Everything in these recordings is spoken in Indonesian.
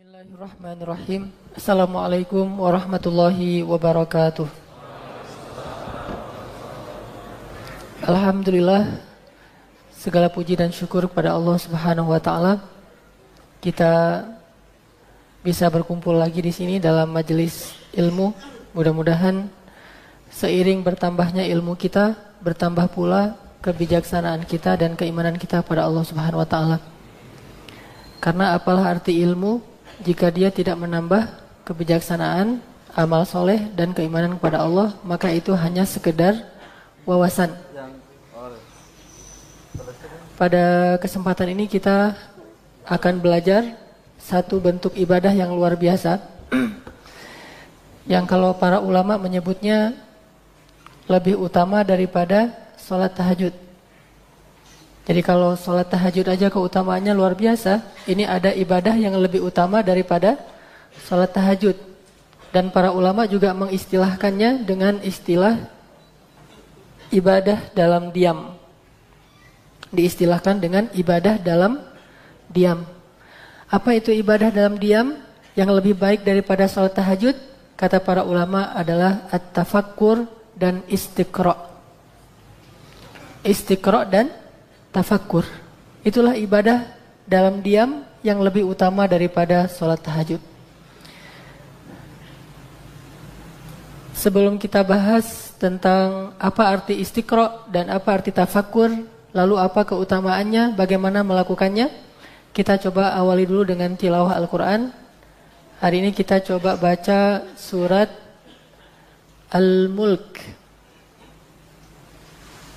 Bismillahirrahmanirrahim. Assalamualaikum warahmatullahi wabarakatuh. Alhamdulillah, segala puji dan syukur kepada Allah Subhanahu wa taala. Kita bisa berkumpul lagi di sini dalam majelis ilmu. Mudah-mudahan seiring bertambahnya ilmu kita, bertambah pula kebijaksanaan kita dan keimanan kita pada Allah Subhanahu wa taala. Karena apalah arti ilmu jika dia tidak menambah kebijaksanaan, amal soleh dan keimanan kepada Allah, maka itu hanya sekedar wawasan. Pada kesempatan ini kita akan belajar satu bentuk ibadah yang luar biasa yang kalau para ulama menyebutnya lebih utama daripada sholat tahajud. Jadi kalau sholat tahajud aja keutamaannya luar biasa, ini ada ibadah yang lebih utama daripada sholat tahajud. Dan para ulama juga mengistilahkannya dengan istilah ibadah dalam diam. Diistilahkan dengan ibadah dalam diam. Apa itu ibadah dalam diam yang lebih baik daripada sholat tahajud? Kata para ulama adalah at-tafakkur dan istiqra'. Istiqra' dan tafakkur. Itulah ibadah dalam diam yang lebih utama daripada sholat tahajud. Sebelum kita bahas tentang apa arti istiqra' dan apa arti tafakkur, lalu apa keutamaannya, bagaimana melakukannya, kita coba awali dulu dengan tilawah Al-Quran. Hari ini kita coba baca surat Al-Mulk.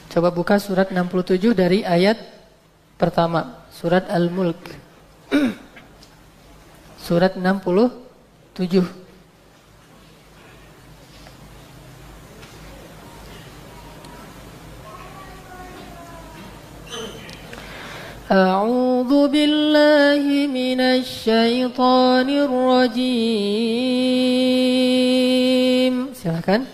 Coba buka surat 67 dari ayat pertama. Surat Al-Mulk. Surat 67. A'udzu billahi minasy syaithanir rajim. Silakan.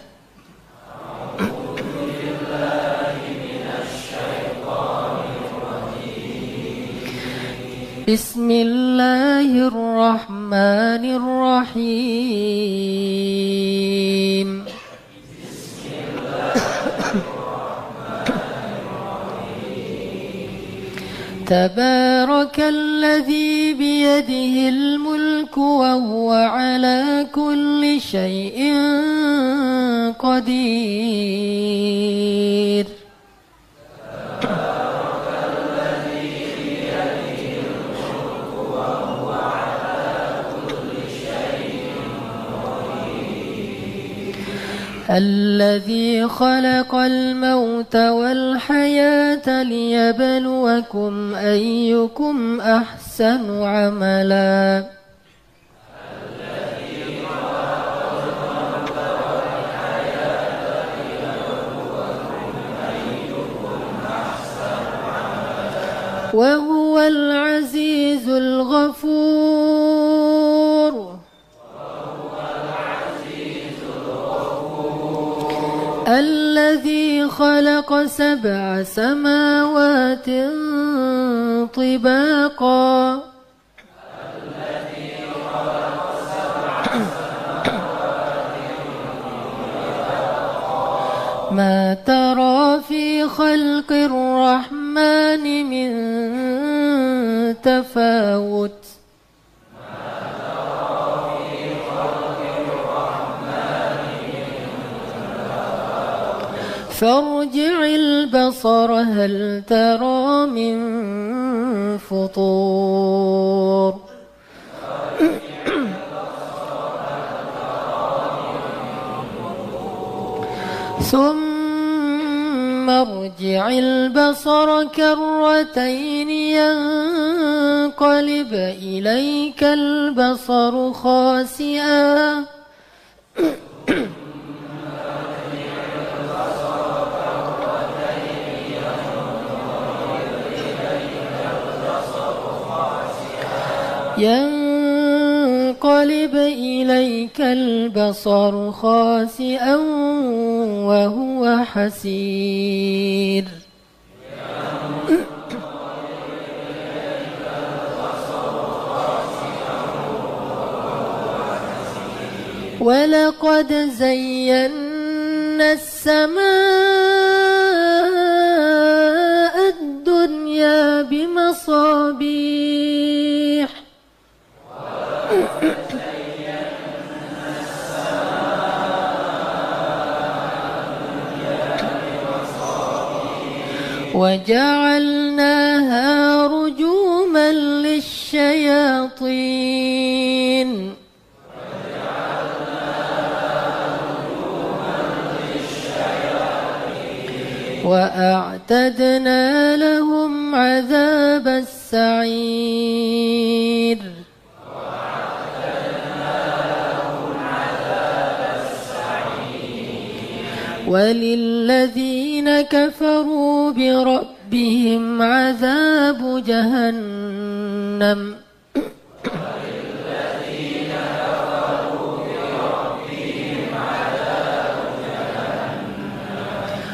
Bismillahirrahmanirrahim. Tabarakalladzi biyadihil mulku wa huwa ala kulli syai'in qadir. الذي خلق الموت والحياة ليبلوكم أيكم أحسن عملا وهو العزيز الغفور الذي خلق 7 سماوات طباقا ما ترى في خلق الرحمن من تفاوت فارجع البصر هل ترى من فطور ثم ارجع البصر كرتين ينقلب إليك البصر خاسئا ينقلب إليك البصر خاسئا وهو حسير ولقد زينا السماء الدنيا بمصابيح وجعلناها رجوما للشياطين وأعتدنا لهم عذاب السعير وللذين كفروا بربهم عذاب جهنم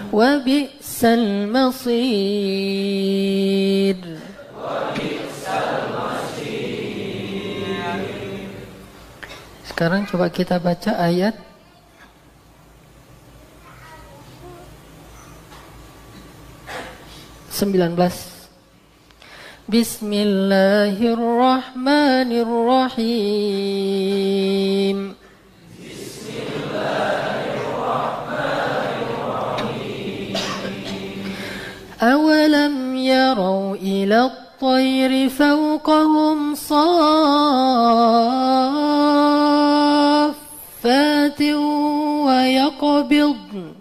وبئس المصير. Sekarang coba kita baca ayat 19. Bismillahirrahmanirrahim. أولم يروا إلى الطير فوقهم صافات ويقبضن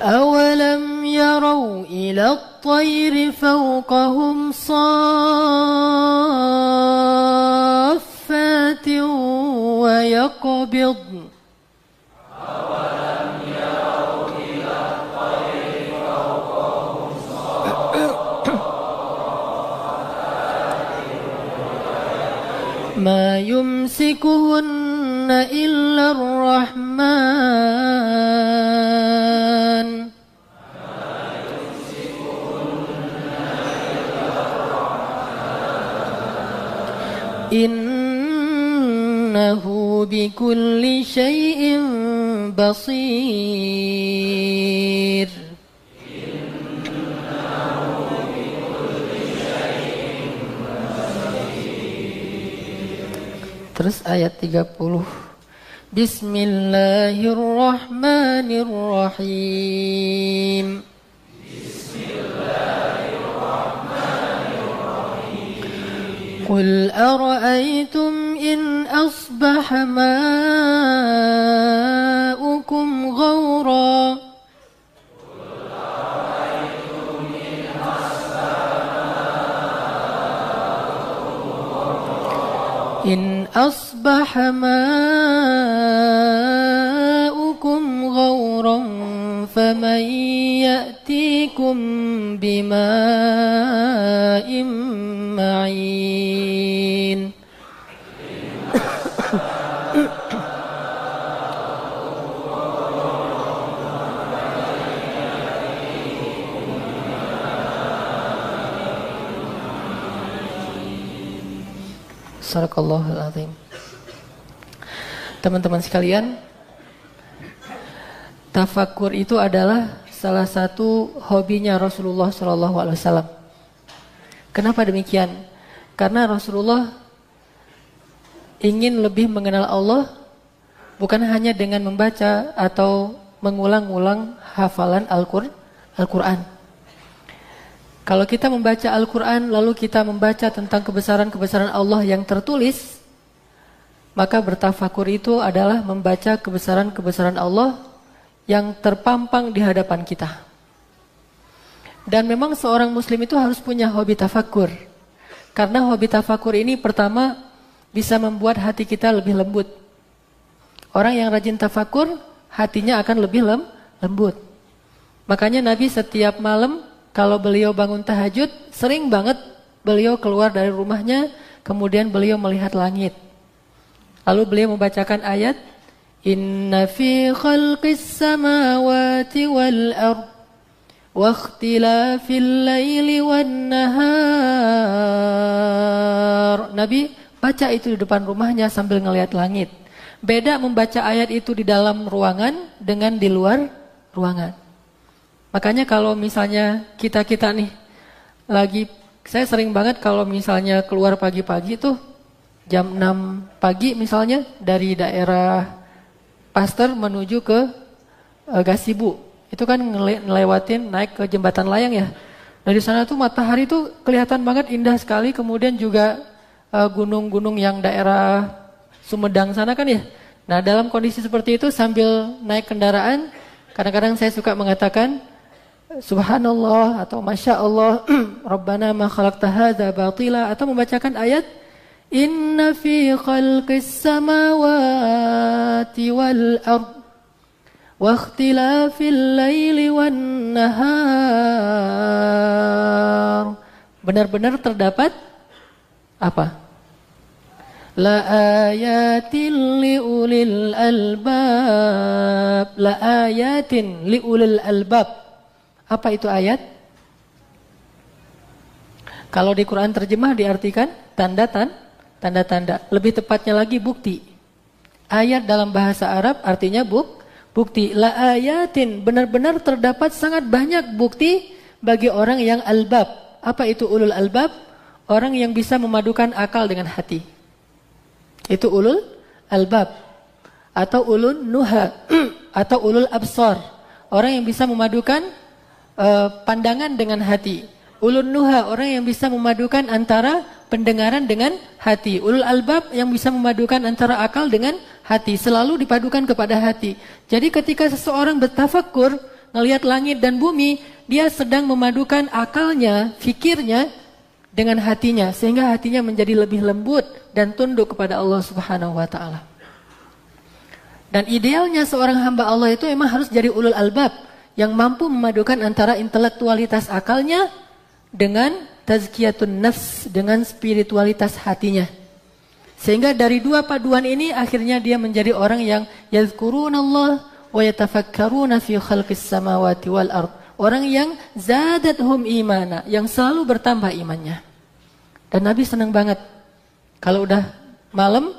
أولم يروا إلى الطير فوقهم صافات ويقبضن ما يمسكهن إلا الرحمن إنه بكل شيء بصير. Terus ayat 30. Bismillahirrahmanirrahim. قل أرأيتم إن أصبح ماؤكم غورا إن أصبح ماؤكم غورا فمن يأتيكم بماء معين. Sadaqallahul azim. Teman-teman sekalian, tafakur itu adalah salah satu hobinya Rasulullah SAW. Kenapa demikian? Karena Rasulullah ingin lebih mengenal Allah bukan hanya dengan membaca atau mengulang-ulang hafalan Al-Quran. Kalau kita membaca Al-Quran lalu kita membaca tentang kebesaran-kebesaran Allah yang tertulis, maka bertafakur itu adalah membaca kebesaran-kebesaran Allah yang terpampang di hadapan kita. Dan memang seorang muslim itu harus punya hobi tafakur. Karena hobi tafakur ini pertama bisa membuat hati kita lebih lembut. Orang yang rajin tafakur, hatinya akan lebih lembut. Makanya Nabi setiap malam kalau beliau bangun tahajud, sering banget beliau keluar dari rumahnya, kemudian beliau melihat langit. Lalu beliau membacakan ayat, Inna fi khalqis samawati wal ard wa ikhtilafil laili wan nahar. Nabi baca itu di depan rumahnya sambil ngelihat langit. Beda membaca ayat itu di dalam ruangan dengan di luar ruangan. Makanya kalau misalnya kita nih lagi, saya sering banget kalau misalnya keluar pagi-pagi tuh jam 6 pagi misalnya dari daerah Pasteur menuju ke Gasibu. Itu kan ngelewatin naik ke jembatan layang ya. Dari sana tuh matahari tuh kelihatan banget indah sekali. Kemudian juga gunung-gunung yang daerah Sumedang sana kan ya. Nah dalam kondisi seperti itu sambil naik kendaraan, kadang-kadang saya suka mengatakan Subhanallah atau Masya Allah, Rabbana ma khalaqta hadza batila, atau membacakan ayat Inna fi khalqis samawati wal ard wa ikhtilafil laili wan nahar. Benar-benar terdapat apa? La ayatin liulil albab. La ayatin liulil albab. Apa itu ayat? Kalau di Quran terjemah diartikan tanda-tanda. Lebih tepatnya lagi bukti. Ayat dalam bahasa Arab artinya bukti. La ayatin, benar-benar terdapat sangat banyak bukti bagi orang yang albab. Apa itu ulul albab? Orang yang bisa memadukan akal dengan hati. Itu ulul albab. Atau ulul nuha. Atau ulul absar. Orang yang bisa memadukan pandangan dengan hati. Ulul nuha, orang yang bisa memadukan antara pendengaran dengan hati. Ulul albab yang bisa memadukan antara akal dengan hati. Selalu dipadukan kepada hati. Jadi ketika seseorang bertafakur, ngelihat langit dan bumi, dia sedang memadukan akalnya, fikirnya dengan hatinya. Sehingga hatinya menjadi lebih lembut dan tunduk kepada Allah Subhanahu wa ta'ala. Dan idealnya seorang hamba Allah itu memang harus jadi ulul albab. Yang mampu memadukan antara intelektualitas akalnya dengan tazkiyatun nafs, dengan spiritualitas hatinya. Sehingga dari dua paduan ini akhirnya dia menjadi orang yang yazkurunallah wa yatafakkaruna fi khalqis samawati wal ard. Orang yang zadathum imana, yang selalu bertambah imannya. Dan Nabi senang banget kalau udah malam,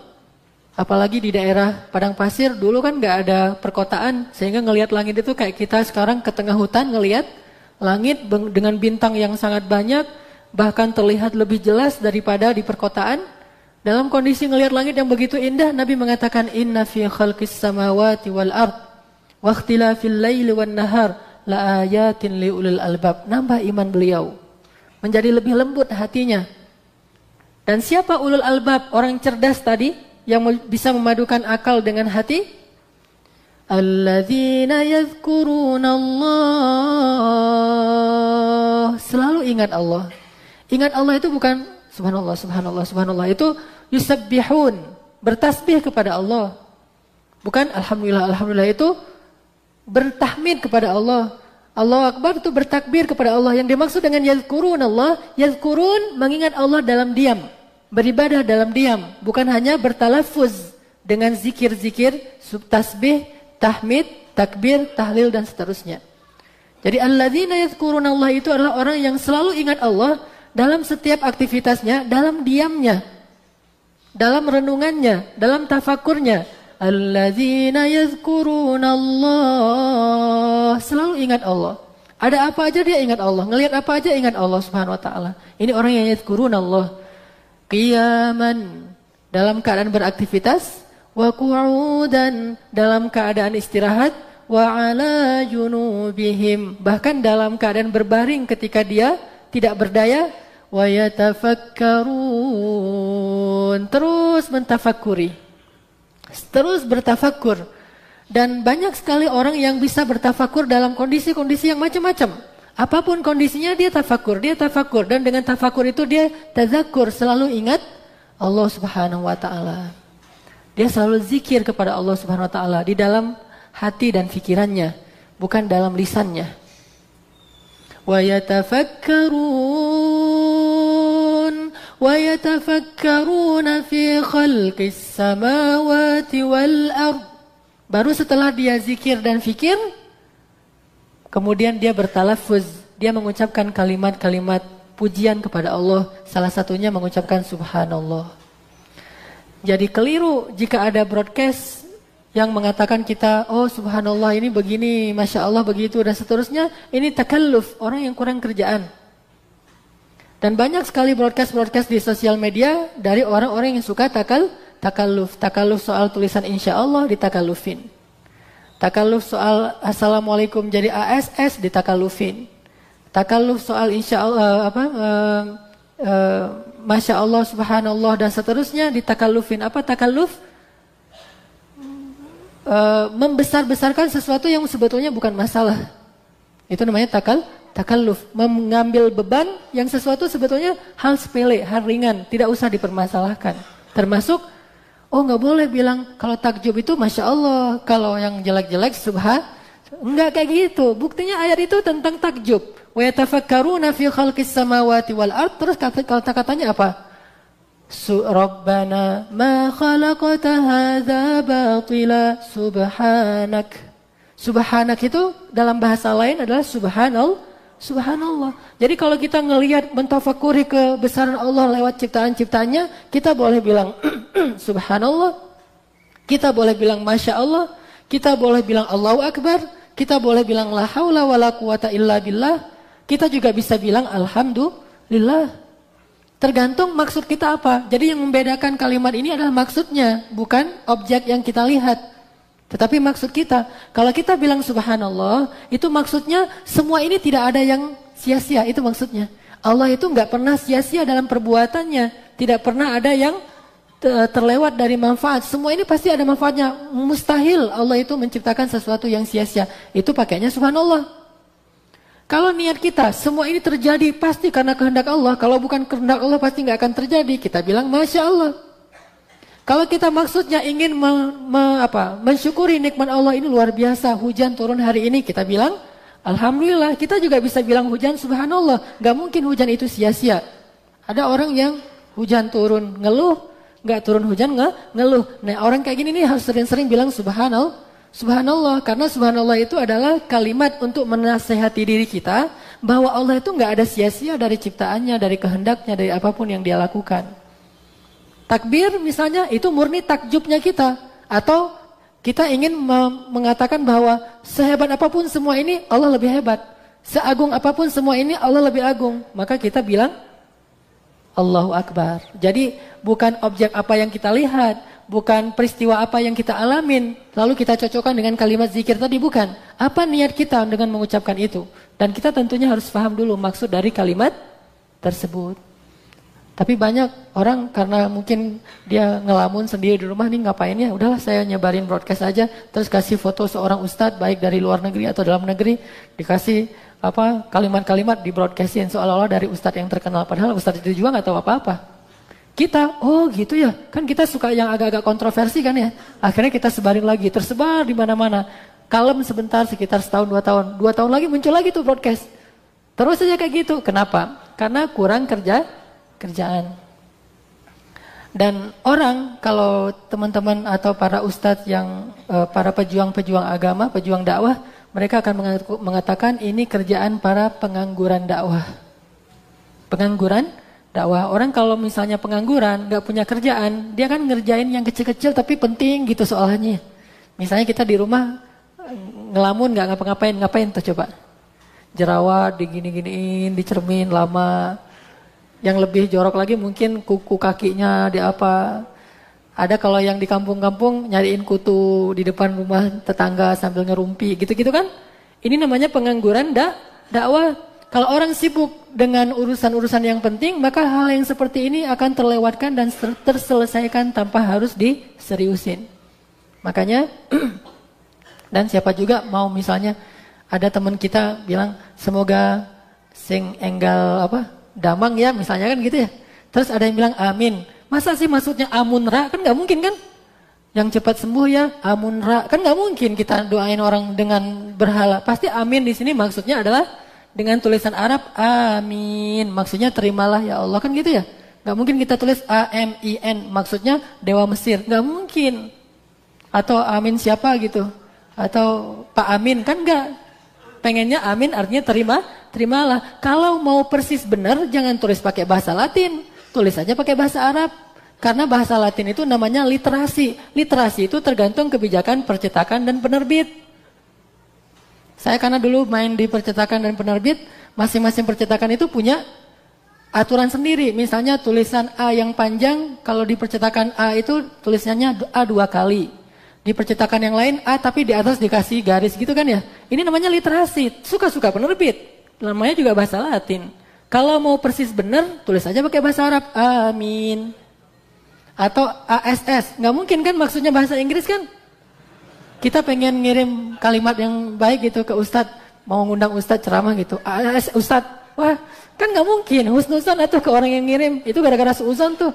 apalagi di daerah padang pasir, dulu kan nggak ada perkotaan, sehingga ngelihat langit itu kayak kita sekarang ke tengah hutan ngelihat langit dengan bintang yang sangat banyak, bahkan terlihat lebih jelas daripada di perkotaan. Dalam kondisi ngelihat langit yang begitu indah, Nabi mengatakan inna fi khalqis samawati wal ard wa ikhtilafil laili wan nahar la ayatin liulil albab. Nambah iman beliau, menjadi lebih lembut hatinya. Dan siapa ulul albab? Orang cerdas tadi yang bisa memadukan akal dengan hati. Alladzina yadhkuruna Allah. Selalu ingat Allah. Ingat Allah itu bukan subhanallah, subhanallah, subhanallah. Itu yusabbihun, bertasbih kepada Allah. Bukan alhamdulillah, alhamdulillah. Itu bertahmid kepada Allah. Allahu Akbar itu bertakbir kepada Allah. Yang dimaksud dengan yadhkurun Allah, yadhkurun mengingat Allah dalam diam, beribadah dalam diam, bukan hanya bertalafuz dengan zikir-zikir, tasbih, tahmid, takbir, tahlil dan seterusnya. Jadi alladzina yadhkuruna Allah itu adalah orang yang selalu ingat Allah dalam setiap aktivitasnya, dalam diamnya, dalam renungannya, dalam tafakurnya. Alladzina yadhkuruna Allah, selalu ingat Allah. Ada apa aja dia ingat Allah, ngelihat apa aja ingat Allah Subhanahu wa taala. Ini orang yang yadhkuruna Allah. Qiyaman, dalam keadaan beraktivitas, wa qu'udan, dalam keadaan istirahat, wa ala junubihim, bahkan dalam keadaan berbaring ketika dia tidak berdaya, wa yatafakkarun, terus mentafakuri, terus bertafakur. Dan banyak sekali orang yang bisa bertafakur dalam kondisi-kondisi yang macam-macam. Apapun kondisinya dia tafakur, dan dengan tafakur itu dia tazakur, selalu ingat Allah Subhanahu wa taala. Dia selalu zikir kepada Allah Subhanahu wa taala di dalam hati dan pikirannya, bukan dalam lisannya. Wa yatafakkaruna fi khalqis samawati wal ard Baru setelah dia zikir dan fikir, kemudian dia bertalafuz, dia mengucapkan kalimat-kalimat pujian kepada Allah, salah satunya mengucapkan subhanallah. Jadi keliru jika ada broadcast yang mengatakan kita, oh subhanallah ini begini, masya Allah begitu, dan seterusnya. Ini takalluf, orang yang kurang kerjaan. Dan banyak sekali broadcast-broadcast di sosial media dari orang-orang yang suka takalluf. Takalluf soal tulisan insya Allah ditakallufin. Takalluf soal assalamualaikum jadi ASS ditakallufin. Takalluf soal insya Allah masya Allah subhanallah dan seterusnya ditakallufin. Apa takalluf? Membesar-besarkan sesuatu yang sebetulnya bukan masalah. Itu namanya takalluf, mengambil beban yang sesuatu sebetulnya hal sepele, hal ringan, tidak usah dipermasalahkan. Termasuk, oh nggak boleh bilang kalau takjub itu masya Allah, kalau yang jelek-jelek enggak kayak gitu. Buktinya ayat itu tentang takjub. Wa yatafakkaruna fi khalqis samawati wal ard. Terus kata-katanya apa? Rabbana ma khalaqta hadza batila subhanak. Subhanak itu dalam bahasa lain adalah subhanallah. Jadi kalau kita ngelihat mentafakuri kebesaran Allah lewat ciptaan-ciptaannya, kita boleh bilang subhanallah. Kita boleh bilang masya Allah. Kita boleh bilang Allahu Akbar. Kita boleh bilang la haula wala quwata illa billah. Kita juga bisa bilang alhamdulillah. Tergantung maksud kita apa. Jadi yang membedakan kalimat ini adalah maksudnya, bukan objek yang kita lihat. Tetapi maksud kita, kalau kita bilang subhanallah, itu maksudnya semua ini tidak ada yang sia-sia, itu maksudnya. Allah itu nggak pernah sia-sia dalam perbuatannya, tidak pernah ada yang terlewat dari manfaat. Semua ini pasti ada manfaatnya. Mustahil Allah itu menciptakan sesuatu yang sia-sia. Itu pakainya subhanallah. Kalau niat kita, semua ini terjadi pasti karena kehendak Allah. Kalau bukan kehendak Allah pasti nggak akan terjadi. Kita bilang Masya Allah. Kalau kita maksudnya ingin mensyukuri nikmat Allah ini luar biasa. Hujan turun hari ini, kita bilang Alhamdulillah. Kita juga bisa bilang hujan subhanallah. Gak mungkin hujan itu sia-sia. Ada orang yang hujan turun ngeluh, nggak turun hujan ngeluh. Nah orang kayak gini nih harus sering-sering bilang Subhanallah, karena subhanallah itu adalah kalimat untuk menasehati diri kita bahwa Allah itu nggak ada sia-sia dari ciptaannya, dari kehendaknya, dari apapun yang dia lakukan. Takbir misalnya itu murni takjubnya kita, atau kita ingin mengatakan bahwa sehebat apapun semua ini Allah lebih hebat, seagung apapun semua ini Allah lebih agung, maka kita bilang Allahu Akbar. Jadi bukan objek apa yang kita lihat, bukan peristiwa apa yang kita alamin, lalu kita cocokkan dengan kalimat zikir tadi, bukan. Apa niat kita dengan mengucapkan itu? Dan kita tentunya harus paham dulu maksud dari kalimat tersebut. Tapi banyak orang karena mungkin dia ngelamun sendiri di rumah nih ngapain ya, udahlah saya nyebarin broadcast aja, terus kasih foto seorang ustadz baik dari luar negeri atau dalam negeri, dikasih kalimat-kalimat di broadcastin seolah-olah dari ustadz yang terkenal, padahal ustadz itu juga nggak tahu apa-apa. Kita, oh gitu ya, kan kita suka yang agak-agak kontroversi kan ya. Akhirnya kita sebarin lagi, tersebar di mana-mana. Kalem sebentar, sekitar setahun, 2 tahun. 2 tahun lagi muncul lagi tuh broadcast. Terus aja kayak gitu. Kenapa? Karena kurang kerjaan. Dan orang, kalau teman-teman atau para ustadz yang, para pejuang-pejuang agama, pejuang dakwah, mereka akan mengatakan ini kerjaan para pengangguran dakwah. Pengangguran dakwah. Orang kalau misalnya pengangguran, gak punya kerjaan, dia kan ngerjain yang kecil-kecil tapi penting gitu soalnya. Misalnya kita di rumah ngelamun gak ngapa-ngapain, ngapain tuh coba? Jerawat digini-giniin, dicermin lama. Yang lebih jorok lagi mungkin kuku kakinya di apa. Ada kalau yang di kampung-kampung nyariin kutu di depan rumah tetangga sambil ngerumpi gitu-gitu kan. Ini namanya pengangguran dakwah. Kalau orang sibuk dengan urusan-urusan yang penting, maka hal yang seperti ini akan terlewatkan dan terselesaikan tanpa harus diseriusin. Makanya, dan siapa juga mau misalnya ada teman kita bilang semoga sing enggal damang ya misalnya kan gitu ya. Terus ada yang bilang amin. Masa sih maksudnya amunra? Kan gak mungkin kan? Yang cepat sembuh ya amunra. Kan gak mungkin kita doain orang dengan berhala. Pasti amin di sini maksudnya adalah dengan tulisan Arab amin. Maksudnya terimalah ya Allah kan gitu ya. Gak mungkin kita tulis AMIN. Maksudnya Dewa Mesir. Gak mungkin. Atau amin siapa gitu. Atau Pak Amin, kan enggak. Pengennya amin artinya terimalah. Kalau mau persis benar jangan tulis pakai bahasa Latin. Tulis aja pakai bahasa Arab. Karena bahasa Latin itu namanya literasi. Literasi itu tergantung kebijakan percetakan dan penerbit. Saya karena dulu main di percetakan dan penerbit, masing-masing percetakan itu punya aturan sendiri. Misalnya tulisan A yang panjang, kalau di percetakan A itu tulisannya A 2 kali. Di percetakan yang lain A tapi di atas dikasih garis gitu kan ya. Ini namanya literasi, suka-suka penerbit. Namanya juga bahasa Latin. Kalau mau persis benar, tulis aja pakai bahasa Arab. Amin. Atau ASS, nggak mungkin kan maksudnya bahasa Inggris kan? Kita pengen ngirim kalimat yang baik gitu ke Ustadz, mau ngundang Ustadz ceramah gitu. ASS Ustadz, wah kan nggak mungkin. Husnuzon atau ke orang yang ngirim, itu gara-gara seuzon tuh.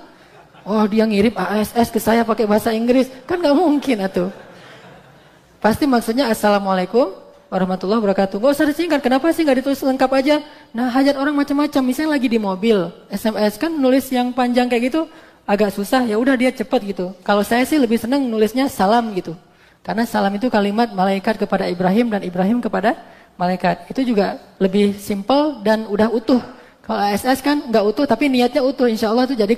Oh dia ngirim ASS ke saya pakai bahasa Inggris, kan nggak mungkin atuh. Pasti maksudnya Assalamualaikum warahmatullahi wabarakatuh. Gak usah disingkat, kenapa sih nggak ditulis lengkap aja? Nah hajat orang macam-macam, misalnya lagi di mobil, SMS kan nulis yang panjang kayak gitu. Agak susah, ya udah dia cepet gitu. Kalau saya sih lebih senang nulisnya salam gitu. Karena salam itu kalimat malaikat kepada Ibrahim dan Ibrahim kepada malaikat. Itu juga lebih simple dan udah utuh. Kalau ASS kan nggak utuh tapi niatnya utuh. Insya Allah itu jadi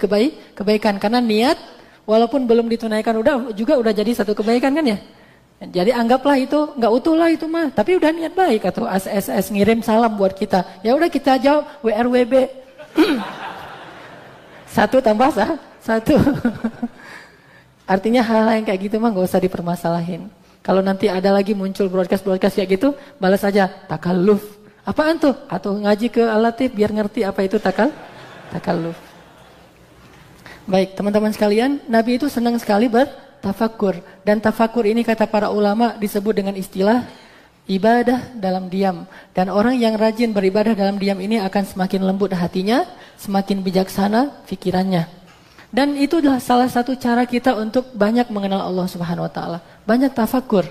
kebaikan. Karena niat walaupun belum ditunaikan udah jadi satu kebaikan kan ya. Jadi anggaplah itu nggak utuh lah itu mah. Tapi udah niat baik atau ASS ngirim salam buat kita. Ya udah kita jawab WRWB. 1 tambah 1. Artinya hal-hal yang kayak gitu mah gak usah dipermasalahin. Kalau nanti ada lagi muncul broadcast kayak gitu, balas saja takalluf. Apaan tuh? Atau ngaji ke Al-Latif biar ngerti apa itu takalluf. Baik, teman-teman sekalian, Nabi itu senang sekali bertafakur. Dan tafakur ini kata para ulama disebut dengan istilah ibadah dalam diam. Dan orang yang rajin beribadah dalam diam ini akan semakin lembut hatinya, semakin bijaksana pikirannya. Dan itu adalah salah satu cara kita untuk banyak mengenal Allah Subhanahu wa taala. Banyak tafakur.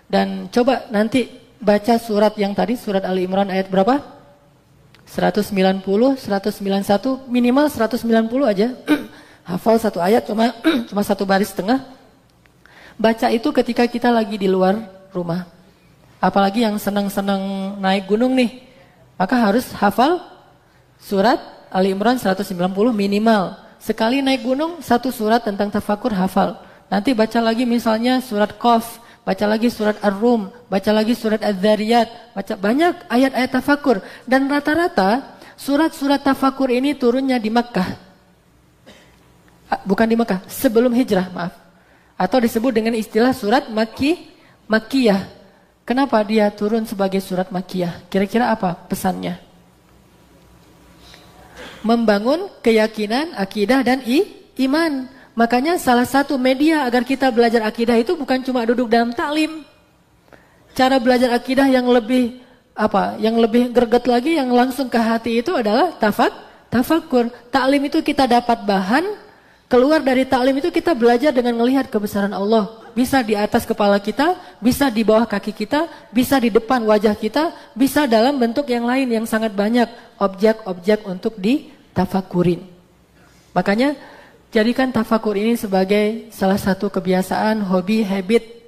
Dan coba nanti baca surat yang tadi, surat Ali Imran ayat berapa? 190, 191, minimal 190 aja. Hafal satu ayat cuma 1 baris setengah. Baca itu ketika kita lagi di luar rumah. Apalagi yang senang-senang naik gunung nih. Maka harus hafal surat Ali Imran 190 minimal. Sekali naik gunung, 1 surat tentang tafakur hafal. Nanti baca lagi misalnya surat Qaf, baca lagi surat Ar-Rum, baca lagi surat Az-Zariyat, baca banyak ayat-ayat tafakur. Dan rata-rata surat-surat tafakur ini turunnya di Makkah. Bukan di Makkah, sebelum hijrah, maaf. Atau disebut dengan istilah surat Makkiyah. Kenapa dia turun sebagai surat Makkiyah? Kira-kira apa pesannya? Membangun keyakinan, akidah dan iman. Makanya salah satu media agar kita belajar akidah itu bukan cuma duduk dalam taklim. Cara belajar akidah yang lebih greget lagi, yang langsung ke hati itu adalah tafakur. Taklim itu kita dapat bahan, keluar dari taklim itu kita belajar dengan melihat kebesaran Allah. Bisa di atas kepala kita, bisa di bawah kaki kita, bisa di depan wajah kita, bisa dalam bentuk yang lain yang sangat banyak. Objek-objek untuk ditafakurin. Makanya jadikan tafakur ini sebagai salah satu kebiasaan, hobi, habit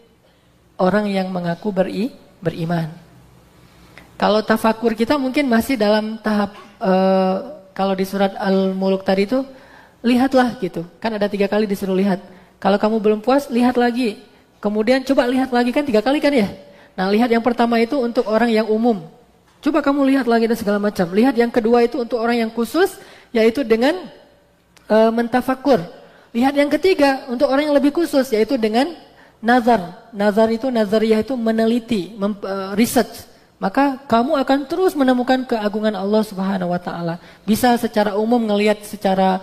orang yang mengaku beriman. Kalau tafakur kita mungkin masih dalam tahap, kalau di surat Al-Mulk tadi itu, lihatlah gitu. Kan ada 3 kali disuruh lihat. Kalau kamu belum puas, lihat lagi. Kemudian coba lihat lagi, kan 3 kali kan ya. Nah lihat yang pertama itu untuk orang yang umum. Coba kamu lihat lagi dan segala macam. Lihat yang kedua itu untuk orang yang khusus, yaitu dengan mentafakur. Lihat yang ketiga untuk orang yang lebih khusus, yaitu dengan nazar. Nazar itu, nazariyah itu meneliti, research. Maka kamu akan terus menemukan keagungan Allah Subhanahu wa taala. Bisa secara umum ngelihat secara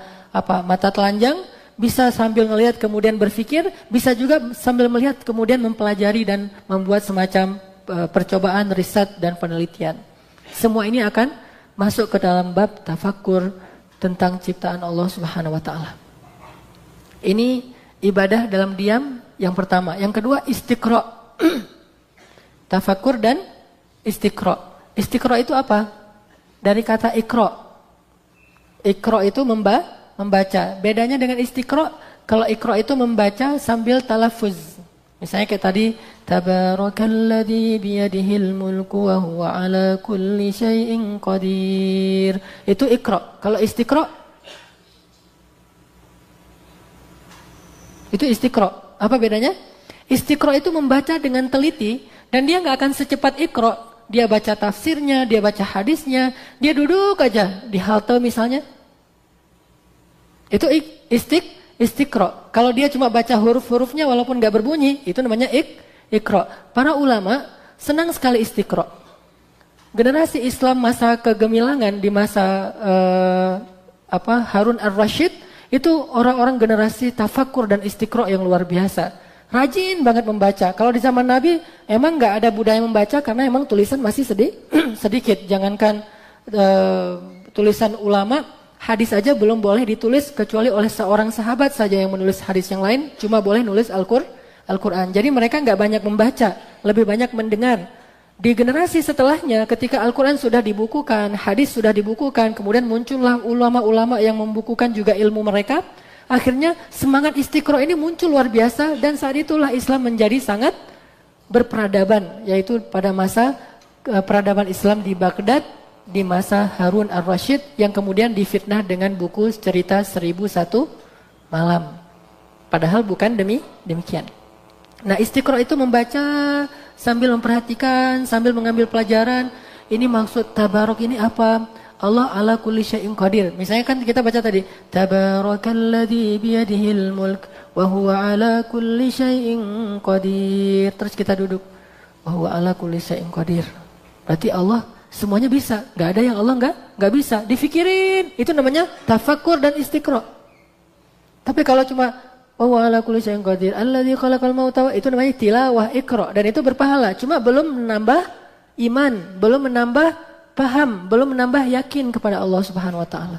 mata telanjang, bisa sambil ngelihat kemudian berpikir, bisa juga sambil melihat kemudian mempelajari dan membuat semacam percobaan, riset dan penelitian. Semua ini akan masuk ke dalam bab tafakur tentang ciptaan Allah Subhanahu wa taala. Ini ibadah dalam diam yang pertama. Yang kedua istiqra. Tafakur dan istiqra. Istiqra itu apa? Dari kata ikra. Ikra itu membaca. Bedanya dengan istiqra, kalau ikra itu membaca sambil talafuz. Misalnya kayak tadi, Tabarakalladzi biyadihil mulku wa huwa ala kulli syai'in qadir. Itu Iqra. Kalau Istiqra, itu Istiqra. Apa bedanya? Istiqra itu membaca dengan teliti dan dia nggak akan secepat Iqra. Dia baca tafsirnya, dia baca hadisnya, dia duduk aja di halte misalnya. Itu Istiqra. Kalau dia cuma baca huruf-hurufnya walaupun nggak berbunyi, itu namanya Iqra. Para ulama senang sekali Istiqra. Generasi Islam masa kegemilangan di masa Harun ar-Rasyid itu orang-orang generasi tafakur dan Istiqra yang luar biasa. Rajin banget membaca. Kalau di zaman Nabi emang nggak ada budaya membaca karena emang tulisan masih sedikit. Jangankan tulisan ulama, hadis aja belum boleh ditulis kecuali oleh seorang sahabat saja yang menulis hadis, yang lain cuma boleh nulis Al-Quran. Jadi mereka nggak banyak membaca, lebih banyak mendengar. Di generasi setelahnya ketika Al-Quran sudah dibukukan, hadis sudah dibukukan, kemudian muncullah ulama-ulama yang membukukan juga ilmu mereka. Akhirnya semangat Istiqra ini muncul luar biasa dan saat itulah Islam menjadi sangat berperadaban, yaitu pada masa peradaban Islam di Baghdad di masa Harun ar-Rasyid yang kemudian difitnah dengan buku cerita 1001 malam. Padahal bukan demikian. Nah, Istiqra itu membaca sambil memperhatikan, sambil mengambil pelajaran. Ini maksud tabarok ini apa? Allah ala kulli syai'in qadir. Misalnya kan kita baca tadi, Tabarakalladzi biyadihil mulk wa huwa ala kulli syai'in qadir. Terus kita duduk, wa huwa ala kulli syai'in qadir. Berarti Allah semuanya bisa. Gak ada yang Allah nggak bisa. Difikirin. Itu namanya tafakur dan Istiqra. Tapi kalau cuma wa huwa ala kulli syai'in qadir, alladzi khalaqal mauta, itu namanya tilawah Iqra dan itu berpahala. Cuma belum menambah iman, belum menambah paham, belum menambah yakin kepada Allah Subhanahu wa taala.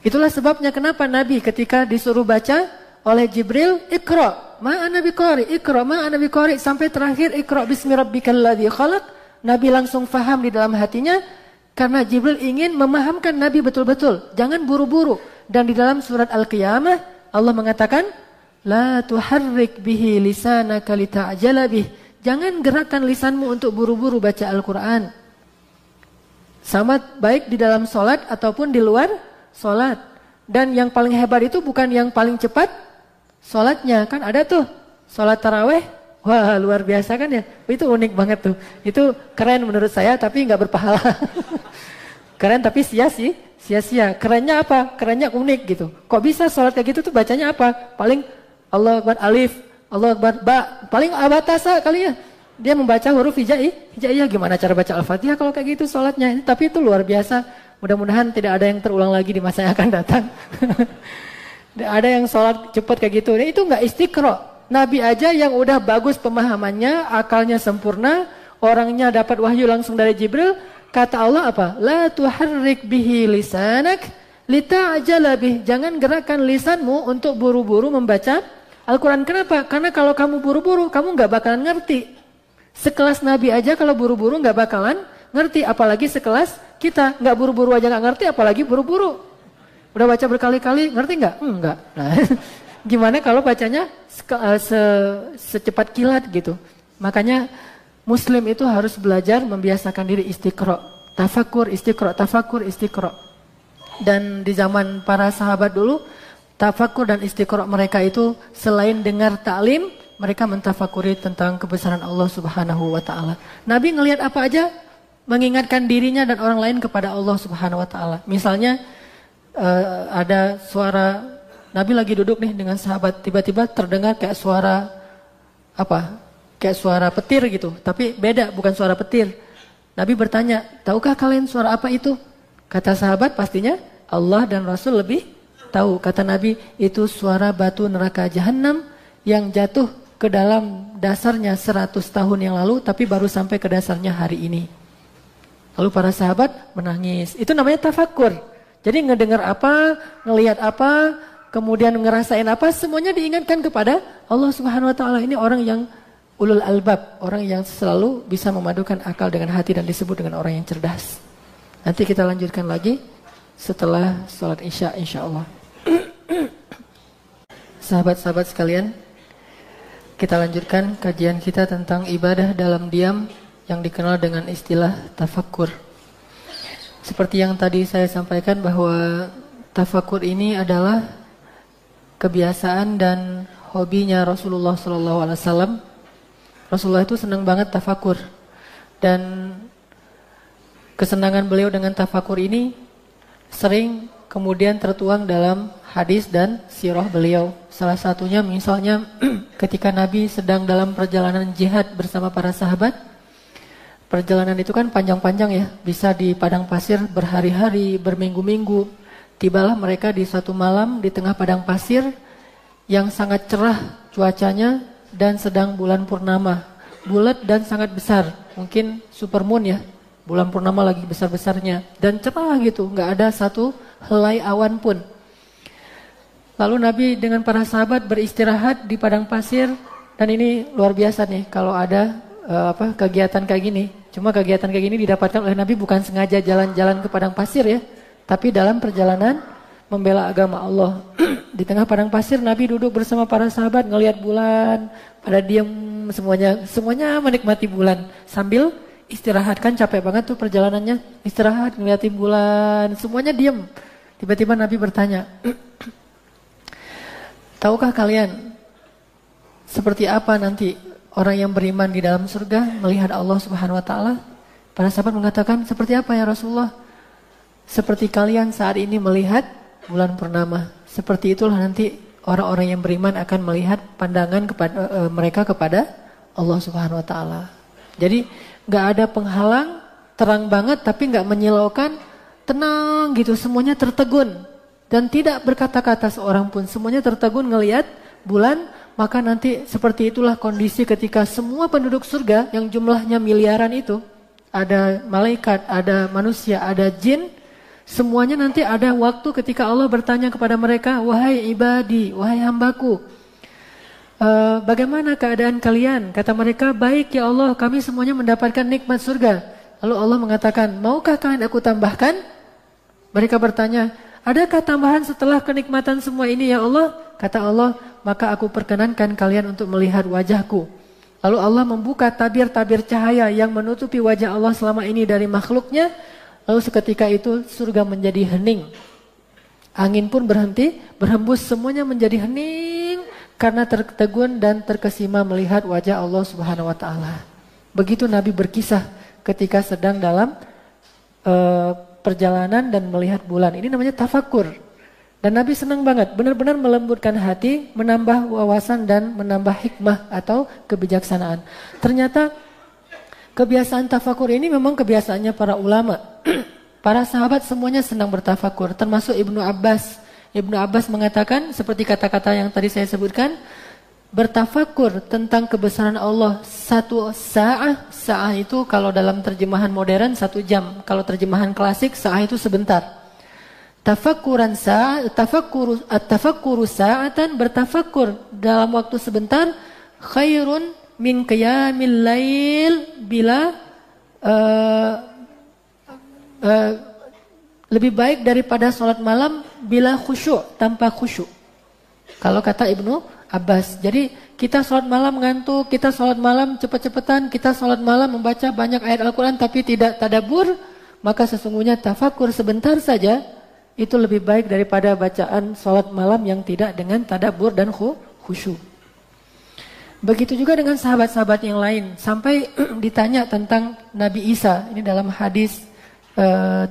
Itulah sebabnya kenapa Nabi ketika disuruh baca oleh Jibril, Iqra, ma ana biqari, Iqra, ma ana biqari, sampai terakhir Iqra bismi rabbikal ladzi khalaq, Nabi langsung faham di dalam hatinya karena Jibril ingin memahamkan Nabi betul-betul, jangan buru-buru. Dan di dalam surat Al-Qiyamah Allah mengatakan, la tuharrik bihi lisanaka lita'jala bih. Jangan gerakkan lisanmu untuk buru-buru baca Al-Qur'an. Sama baik di dalam sholat ataupun di luar sholat. Dan yang paling hebat itu bukan yang paling cepat sholatnya. Kan ada tuh sholat taraweh. Wah, luar biasa kan ya. Itu unik banget tuh. Itu keren menurut saya tapi nggak berpahala. Keren tapi sia-sia. Kerennya apa? Kerennya unik gitu. Kok bisa sholat kayak gitu tuh bacanya apa? Paling Allah Akbar alif, Allah Akbar ba. Paling abatasa kali ya. Dia membaca huruf hijaiyah, gimana cara baca Al-Fatihah kalau kayak gitu sholatnya. Tapi itu luar biasa. Mudah-mudahan tidak ada yang terulang lagi di masa yang akan datang. Ada yang sholat cepat kayak gitu. Itu nggak Istiqra. Nabi aja yang udah bagus pemahamannya, akalnya sempurna, orangnya dapat wahyu langsung dari Jibril. Kata Allah apa? La tuharrik bihi lisanak lita'jala bih. Jangan gerakkan lisanmu untuk buru-buru membaca Al-Quran. Kenapa? Karena kalau kamu buru-buru, kamu nggak bakalan ngerti. Sekelas Nabi aja kalau buru-buru nggak bakalan ngerti, apalagi sekelas kita nggak buru-buru aja nggak ngerti, apalagi buru-buru. Udah baca berkali-kali, ngerti nggak? Enggak. Nah, gimana kalau bacanya secepat kilat gitu? Makanya Muslim itu harus belajar membiasakan diri Istiqra, tafakur, Istiqra. Dan di zaman para sahabat dulu, tafakur dan Istiqra mereka itu selain dengar ta'lim, mereka mentafakuri tentang kebesaran Allah Subhanahu wa taala. Nabi ngelihat apa aja mengingatkan dirinya dan orang lain kepada Allah Subhanahu wa taala. Misalnya ada suara Nabi lagi duduk nih dengan sahabat, tiba-tiba terdengar kayak suara apa? Kayak suara petir gitu, tapi beda, bukan suara petir. Nabi bertanya, "Tahukah kalian suara apa itu?" Kata sahabat, "Pastinya Allah dan Rasul lebih tahu." Kata Nabi, "Itu suara batu neraka Jahannam yang jatuh ke dalam dasarnya 100 tahun yang lalu, tapi baru sampai ke dasarnya hari ini." Lalu para sahabat menangis. Itu namanya tafakur. Jadi ngedengar apa, ngelihat apa, kemudian ngerasain apa, semuanya diingatkan kepada Allah Subhanahu wa taala. Ini orang yang ulul albab, orang yang selalu bisa memadukan akal dengan hati dan disebut dengan orang yang cerdas. Nanti kita lanjutkan lagi setelah sholat insya Allah. Sahabat-sahabat sekalian, Kita lanjutkan kajian kita tentang ibadah dalam diam yang dikenal dengan istilah tafakkur. Seperti yang tadi saya sampaikan bahwa tafakkur ini adalah kebiasaan dan hobinya Rasulullah SAW. Rasulullah itu senang banget tafakkur, dan kesenangan beliau dengan tafakkur ini sering kemudian tertuang dalam hadis dan sirah beliau. Salah satunya misalnya ketika Nabi sedang dalam perjalanan jihad bersama para sahabat. Perjalanan itu kan panjang-panjang ya, bisa di padang pasir berhari-hari, berminggu-minggu. Tibalah mereka di suatu malam di tengah padang pasir yang sangat cerah cuacanya dan sedang bulan purnama. Bulat dan sangat besar, mungkin supermoon ya, bulan purnama lagi besar-besarnya. Dan cerah gitu, gak ada satu helai awan pun. Lalu Nabi dengan para sahabat beristirahat di padang pasir. Dan ini luar biasa nih kalau ada kegiatan kayak gini. Cuma kegiatan kayak gini didapatkan oleh Nabi bukan sengaja jalan-jalan ke padang pasir ya, tapi dalam perjalanan membela agama Allah. Di tengah padang pasir Nabi duduk bersama para sahabat ngelihat bulan, pada diam semuanya menikmati bulan sambil istirahat. Kan capek banget tuh perjalanannya, istirahat ngeliatin bulan, semuanya diam. Tiba-tiba Nabi bertanya, tahukah kalian seperti apa nanti orang yang beriman di dalam surga melihat Allah Subhanahu wa taala? Para sahabat mengatakan, seperti apa ya Rasulullah? Seperti kalian saat ini melihat bulan purnama. Seperti itulah nanti orang-orang yang beriman akan melihat pandangan mereka kepada Allah Subhanahu wa taala. Jadi enggak ada penghalang, terang banget tapi enggak menyilaukan, tenang gitu, semuanya tertegun dan tidak berkata-kata seorang pun. Semuanya tertegun ngelihat bulan. Maka nanti seperti itulah kondisi ketika semua penduduk surga yang jumlahnya miliaran itu, ada malaikat, ada manusia, ada jin, semuanya nanti ada waktu ketika Allah bertanya kepada mereka, wahai ibadi, wahai hambaku, bagaimana keadaan kalian? Kata mereka, baik ya Allah, kami semuanya mendapatkan nikmat surga. Lalu Allah mengatakan, maukah kalian aku tambahkan? Mereka bertanya, adakah tambahan setelah kenikmatan semua ini ya Allah? Kata Allah, maka aku perkenankan kalian untuk melihat wajahku. Lalu Allah membuka tabir-tabir cahaya yang menutupi wajah Allah selama ini dari makhluknya. Lalu seketika itu surga menjadi hening. Angin pun berhenti, berhembus, semuanya menjadi hening karena tertegun dan terkesima melihat wajah Allah Subhanahu wa taala. Begitu Nabi berkisah ketika sedang dalam perjalanan dan melihat bulan. Ini namanya tafakkur. Dan Nabi senang banget, benar-benar melembutkan hati, menambah wawasan dan menambah hikmah atau kebijaksanaan. Ternyata kebiasaan tafakur ini memang kebiasaannya para ulama. Para sahabat semuanya senang bertafakur, termasuk Ibnu Abbas. Ibnu Abbas mengatakan, seperti kata-kata yang tadi saya sebutkan, bertafakur tentang kebesaran Allah satu sa'ah itu kalau dalam terjemahan modern 1 jam. Kalau terjemahan klasik sa'ah itu sebentar. Tafakkuru sa'atan, bertafakur dalam waktu sebentar, khairun min qiyamil lail bila lebih baik daripada salat malam bila khusyuk, tanpa khusyuk. Kalau kata Ibnu Abbas. Jadi kita salat malam ngantuk, kita salat malam cepet-cepetan, kita salat malam membaca banyak ayat Al-Quran tapi tidak tadabbur, maka sesungguhnya tafakur sebentar saja itu lebih baik daripada bacaan salat malam yang tidak dengan tadabbur dan khusyuk. Begitu juga dengan sahabat-sahabat yang lain. Sampai ditanya tentang Nabi Isa. Ini dalam hadis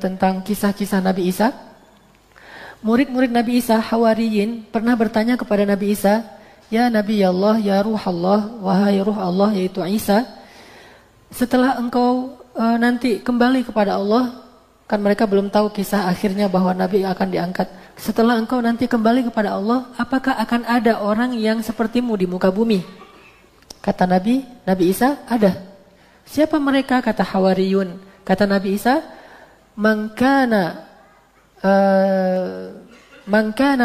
tentang kisah-kisah Nabi Isa. Murid-murid Nabi Isa, Hawariyin, pernah bertanya kepada Nabi Isa, ya Nabi Allah, ya Ruh Allah, wahai Ruh Allah, yaitu Isa, setelah engkau nanti kembali kepada Allah, kan mereka belum tahu kisah akhirnya bahwa Nabi akan diangkat. Setelah engkau nanti kembali kepada Allah, apakah akan ada orang yang sepertimu di muka bumi? Kata Nabi Isa, ada. Siapa mereka? Kata Hawariyun. Kata Nabi Isa, man kana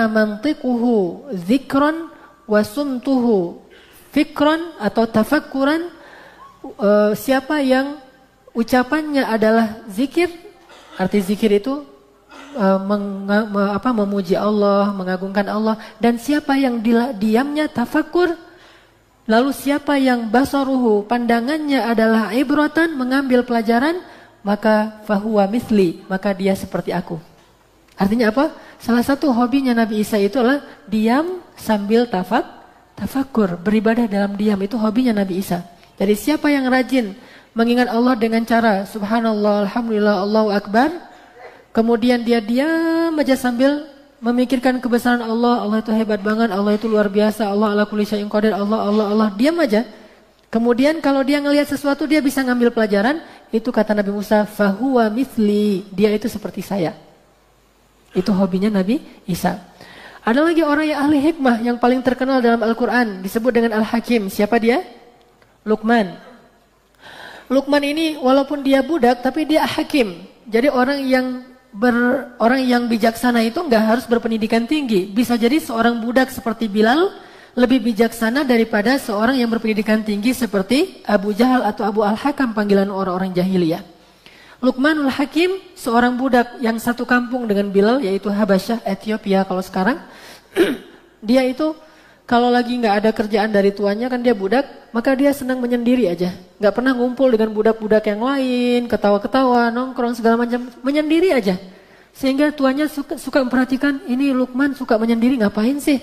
mantiquhu dzikran wa sumtuhu fikran atau tafakkuran, siapa yang ucapannya adalah zikir. Arti zikir itu memuji Allah, mengagungkan Allah. Dan siapa yang diamnya tafakur, Lalu siapa yang basaruhu, pandangannya adalah ibratan, mengambil pelajaran, maka fahuwa mithli, maka dia seperti aku. Artinya apa? Salah satu hobinya Nabi Isa itu adalah diam sambil tafakur, beribadah dalam diam, itu hobinya Nabi Isa. Jadi siapa yang rajin mengingat Allah dengan cara subhanallah, alhamdulillah, Allahu akbar, kemudian dia diam aja sambil memikirkan kebesaran Allah, Allah itu hebat banget, Allah itu luar biasa, Allah ala kulli syai'in qadir, Allah, diam aja. Kemudian kalau dia ngelihat sesuatu dia bisa ngambil pelajaran, itu kata Nabi Musa, fahuwa mithli, dia itu seperti saya. Itu hobinya Nabi Isa. Ada lagi orang yang ahli hikmah yang paling terkenal dalam Al-Quran, disebut dengan Al-Hakim. Siapa dia? Luqman. Luqman ini walaupun dia budak, tapi dia hakim. Jadi orang yang bijaksana itu nggak harus berpendidikan tinggi. Bisa jadi seorang budak seperti Bilal lebih bijaksana daripada seorang yang berpendidikan tinggi seperti Abu Jahal atau Abu Al-Hakam, panggilan orang-orang jahiliyah. Luqmanul Hakim, seorang budak yang satu kampung dengan Bilal, yaitu Habasyah, Ethiopia kalau sekarang. Dia itu kalau lagi nggak ada kerjaan dari tuannya, kan dia budak, maka dia senang menyendiri aja. Nggak pernah ngumpul dengan budak-budak yang lain, ketawa-ketawa, nongkrong segala macam, menyendiri aja. Sehingga tuannya suka memperhatikan, ini Luqman suka menyendiri, ngapain sih?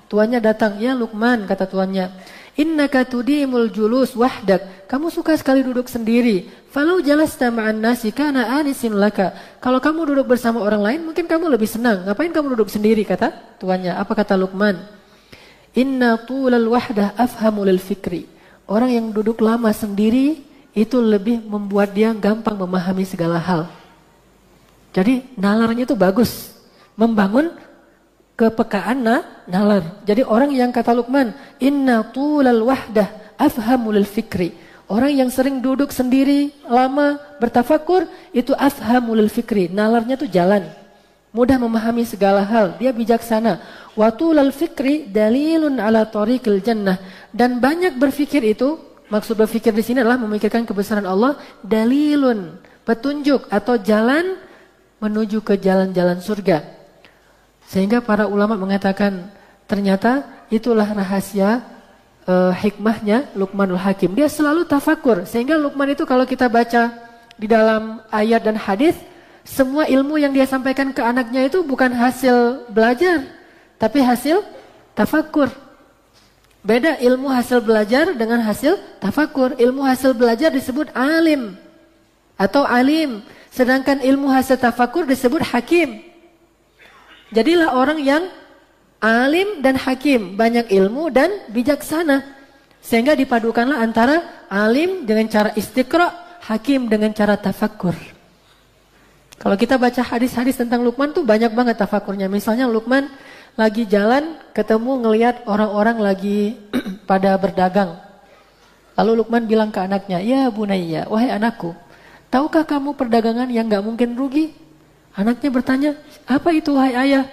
Tuannya datang, ya Luqman, kata tuannya, innaka tudimul julus wahdak, kamu suka sekali duduk sendiri. Falau jalasta ma'an nasi kana anisin laka, kalau kamu duduk bersama orang lain mungkin kamu lebih senang. Ngapain kamu duduk sendiri, kata tuannya. Apa kata Luqman? Inna tulal wahdah afhamu lil fikri, orang yang duduk lama sendiri itu lebih membuat dia gampang memahami segala hal. Jadi nalarnya itu bagus, membangun kepekaan nalar. Jadi orang yang kata Luqman, inna tulal wahdah afhamu lil fikri, orang yang sering duduk sendiri lama bertafakur itu afhamu lil fikri, nalarnya itu jalan, mudah memahami segala hal, dia bijaksana. Wa tulal fikri dalilun ala tariqil jannah, dan banyak berfikir itu, maksud berfikir di sini adalah memikirkan kebesaran Allah, dalilun, petunjuk atau jalan menuju ke jalan-jalan surga. Sehingga para ulama mengatakan ternyata itulah rahasia hikmahnya Luqmanul Hakim. Dia selalu tafakur. Sehingga Luqman itu kalau kita baca di dalam ayat dan hadis, semua ilmu yang dia sampaikan ke anaknya itu bukan hasil belajar, tapi hasil tafakur. Beda ilmu hasil belajar dengan hasil tafakur. Ilmu hasil belajar disebut alim atau alim. Sedangkan ilmu hasil tafakur disebut hakim. Jadilah orang yang alim dan hakim, banyak ilmu dan bijaksana. Sehingga dipadukanlah antara alim dengan cara istiqra, hakim dengan cara tafakur. Kalau kita baca hadis-hadis tentang Luqman tuh banyak banget tafakurnya. Misalnya Luqman lagi jalan, ketemu ngelihat orang-orang lagi pada berdagang. Lalu Luqman bilang ke anaknya, ya bunayya, wahai anakku, tahukah kamu perdagangan yang gak mungkin rugi? Anaknya bertanya, apa itu wahai ayah?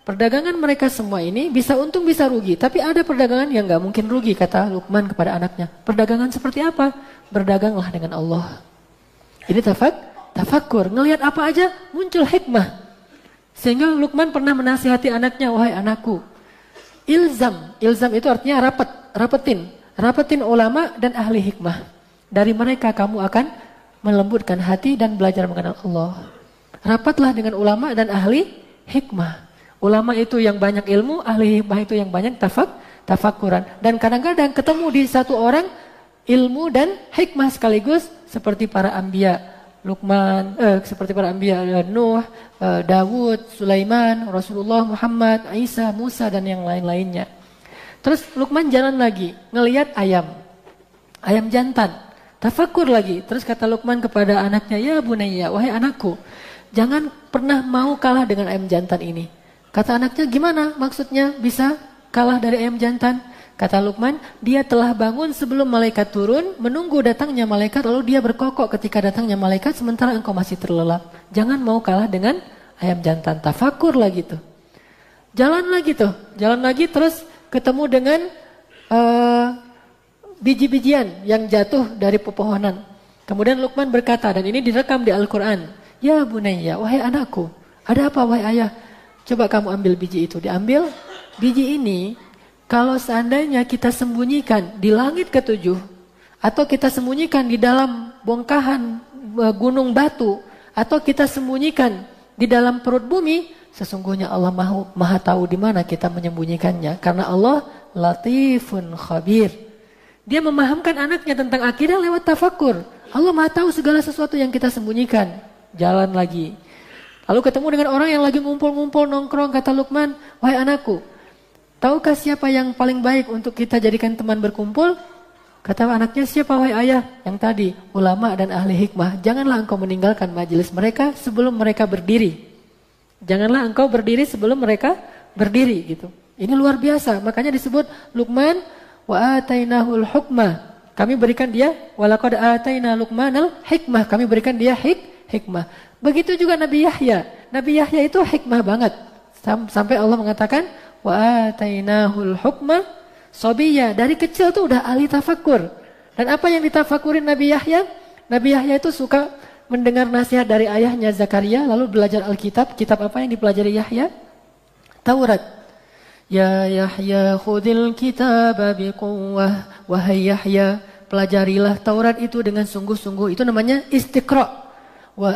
Perdagangan mereka semua ini bisa untung bisa rugi, tapi ada perdagangan yang gak mungkin rugi, kata Luqman kepada anaknya. Perdagangan seperti apa? Berdaganglah dengan Allah. Ini tafakur, ngelihat apa aja muncul hikmah. Sehingga Luqman pernah menasihati anaknya, wahai anakku, ilzam itu artinya rapetin ulama dan ahli hikmah. Dari mereka kamu akan melembutkan hati dan belajar mengenal Allah. Rapatlah dengan ulama dan ahli hikmah. Ulama itu yang banyak ilmu, ahli hikmah itu yang banyak tafakuran. Dan kadang-kadang ketemu di satu orang ilmu dan hikmah sekaligus, seperti para anbiya. Seperti para anbiya Nuh, Dawud, Sulaiman, Rasulullah Muhammad, Isa, Musa dan yang lain-lainnya. Terus Luqman jalan lagi, ngelihat ayam jantan, tafakur lagi. Terus kata Luqman kepada anaknya, ya bunayya, wahai anakku, jangan pernah mau kalah dengan ayam jantan ini. Kata anaknya, gimana maksudnya bisa kalah dari ayam jantan? Kata Luqman, dia telah bangun sebelum malaikat turun, menunggu datangnya malaikat, lalu dia berkokok ketika datangnya malaikat, sementara engkau masih terlelap. Jangan mau kalah dengan ayam jantan. Tafakur lagi tuh. Jalan lagi terus ketemu dengan biji-bijian yang jatuh dari pepohonan. Kemudian Luqman berkata, dan ini direkam di Al-Quran, ya bunayya, wahai anakku, ada apa wahai ayah? Coba kamu ambil biji itu. Diambil biji ini. Kalau seandainya kita sembunyikan di langit ketujuh, atau kita sembunyikan di dalam bongkahan gunung batu, atau kita sembunyikan di dalam perut bumi, sesungguhnya Allah maha tahu di mana kita menyembunyikannya. Karena Allah latifun khabir. Dia memahamkan anaknya tentang akidah lewat tafakur. Allah maha tahu segala sesuatu yang kita sembunyikan. Jalan lagi. Lalu ketemu dengan orang yang lagi ngumpul-ngumpul nongkrong, kata Luqman, wahai anakku, tahukah siapa yang paling baik untuk kita jadikan teman berkumpul? Kata anaknya, siapa wahai ayah? Yang tadi, ulama dan ahli hikmah. Janganlah engkau meninggalkan majelis mereka sebelum mereka berdiri. Janganlah engkau berdiri sebelum mereka berdiri gitu. Ini luar biasa. Makanya disebut Luqman wa atainahul hukmah. Kami berikan dia walaqad ataina Luqmanal hikmah. Kami berikan dia hikmah. Begitu juga Nabi Yahya. Nabi Yahya itu hikmah banget. Sampai Allah mengatakan wa atainahul hukmah sobiyya. Dari kecil tuh udah ahli tafakur. Dan apa yang ditafakurin Nabi Yahya? Nabi Yahya itu suka mendengar nasihat dari ayahnya Zakaria, lalu belajar Alkitab. Kitab apa yang dipelajari Yahya? Taurat. Ya Yahya khudil kitaba biquwwah. Wahai Yahya, pelajarilah Taurat itu dengan sungguh-sungguh. Itu namanya istiqra'. Wa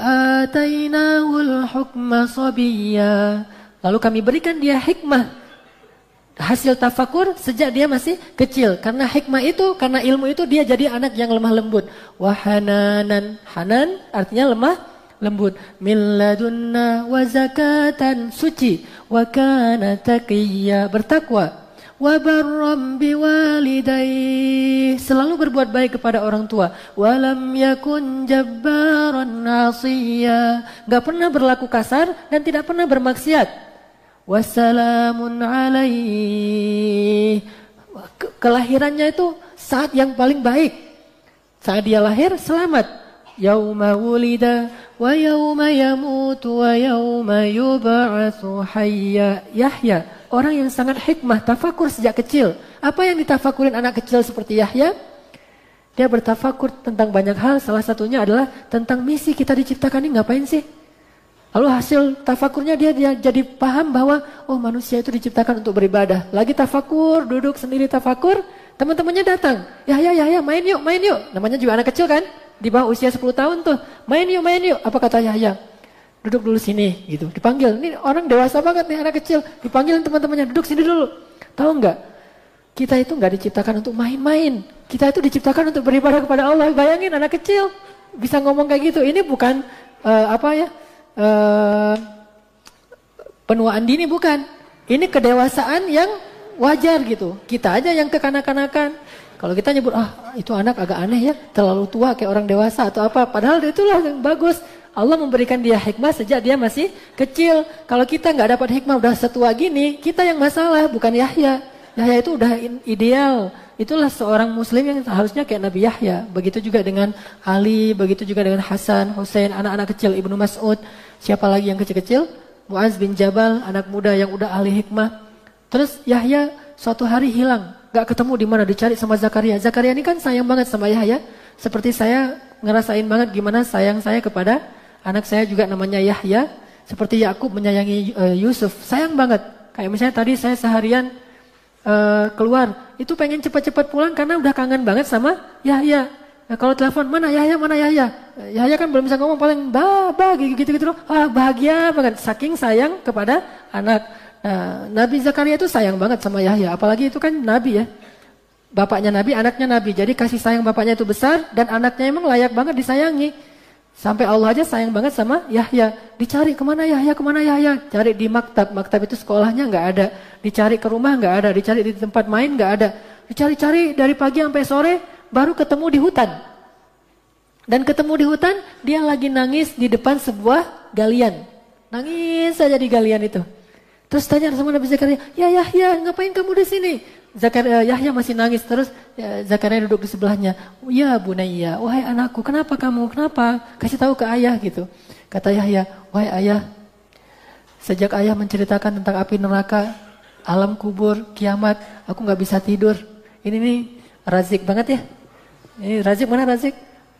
atainahul hukma sabiyya. Lalu kami berikan dia hikmah. Hasil tafakur sejak dia masih kecil. Karena hikmah itu, karena ilmu itu dia jadi anak yang lemah lembut. Wahananan, hanan artinya lemah lembut. Min ladunna wa zakatan, suci. Wa kana taqiyya, bertakwa. Wa barram biwalidayhi, selalu berbuat baik kepada orang tua. Walam yakun jabbaran 'asiyya, enggak pernah berlaku kasar dan tidak pernah bermaksiat. Wassalamun alaihi, kelahirannya itu saat yang paling baik. Saat dia lahir selamat. Yauma wulida wa yauma yamutu wa yauma yub'atsu hayya. Yahya, orang yang sangat hikmah, tafakur sejak kecil. Apa yang ditafakurin anak kecil seperti Yahya? Dia bertafakur tentang banyak hal. Salah satunya adalah tentang misi kita diciptakan ini ngapain sih? Lalu hasil tafakurnya dia jadi paham bahwa oh manusia itu diciptakan untuk beribadah. Lagi tafakur, duduk sendiri tafakur, teman-temannya datang. Yahya, main yuk. Namanya juga anak kecil kan? Di bawah usia 10 tahun tuh. Main yuk. Apa kata Yahya? Duduk dulu sini gitu. Dipanggil. Ini orang dewasa banget nih, anak kecil. Dipanggil teman-temannya, duduk sini dulu. Tahu enggak? Kita itu enggak diciptakan untuk main-main. Kita itu diciptakan untuk beribadah kepada Allah. Bayangin anak kecil bisa ngomong kayak gitu. Ini bukan penuaan dini, bukan. Ini kedewasaan yang wajar gitu. Kita aja yang kekanak-kanakan. Kalau kita nyebut, itu anak agak aneh ya, terlalu tua kayak orang dewasa atau apa. Padahal itulah yang bagus. Allah memberikan dia hikmah sejak dia masih kecil. Kalau kita nggak dapat hikmah udah setua gini, kita yang masalah, bukan Yahya. Yahya itu udah ideal. Itulah seorang muslim yang harusnya kayak Nabi Yahya. Begitu juga dengan Ali, begitu juga dengan Hasan, Husain, anak-anak kecil, Ibnu Mas'ud. Siapa lagi yang kecil-kecil? Mu'az bin Jabal, anak muda yang udah ahli hikmah. Terus Yahya suatu hari hilang. Gak ketemu di mana, dicari sama Zakaria. Zakaria ini kan sayang banget sama Yahya. Seperti saya ngerasain banget gimana sayang saya kepada anak saya juga namanya Yahya. Seperti Yakub menyayangi Yusuf. Sayang banget. Kayak misalnya tadi saya seharian keluar. Itu pengen cepat-cepat pulang karena udah kangen banget sama Yahya. Nah, kalau telepon, mana Yahya? Yahya kan belum bisa ngomong, paling baba gitu-gitu loh. Bahagia banget. Saking sayang kepada anak. Nah, Nabi Zakaria itu sayang banget sama Yahya. Apalagi itu kan Nabi ya. Bapaknya Nabi, anaknya Nabi. Jadi kasih sayang bapaknya itu besar dan anaknya emang layak banget disayangi. Sampai Allah aja sayang banget sama Yahya. Dicari kemana Yahya? Cari di maktab. Maktab itu sekolahnya nggak ada. Dicari ke rumah nggak ada. Dicari di tempat main nggak ada. Dicari-cari dari pagi sampai sore. Baru ketemu di hutan. Dan ketemu di hutan, dia lagi nangis di depan sebuah galian. Nangis saja di galian itu. Terus tanya sama Nabi Zakaria, ya Yahya, ngapain kamu di sini? Yahya masih nangis. Terus Zakaria duduk di sebelahnya. Ya bunayya, wahai anakku, kenapa kamu? Kenapa? Kasih tahu ke ayah gitu. Kata Yahya, wahai ayah, sejak ayah menceritakan tentang api neraka, alam kubur, kiamat, aku nggak bisa tidur. Ini nih Razik banget ya. Ini Razik mana Razik?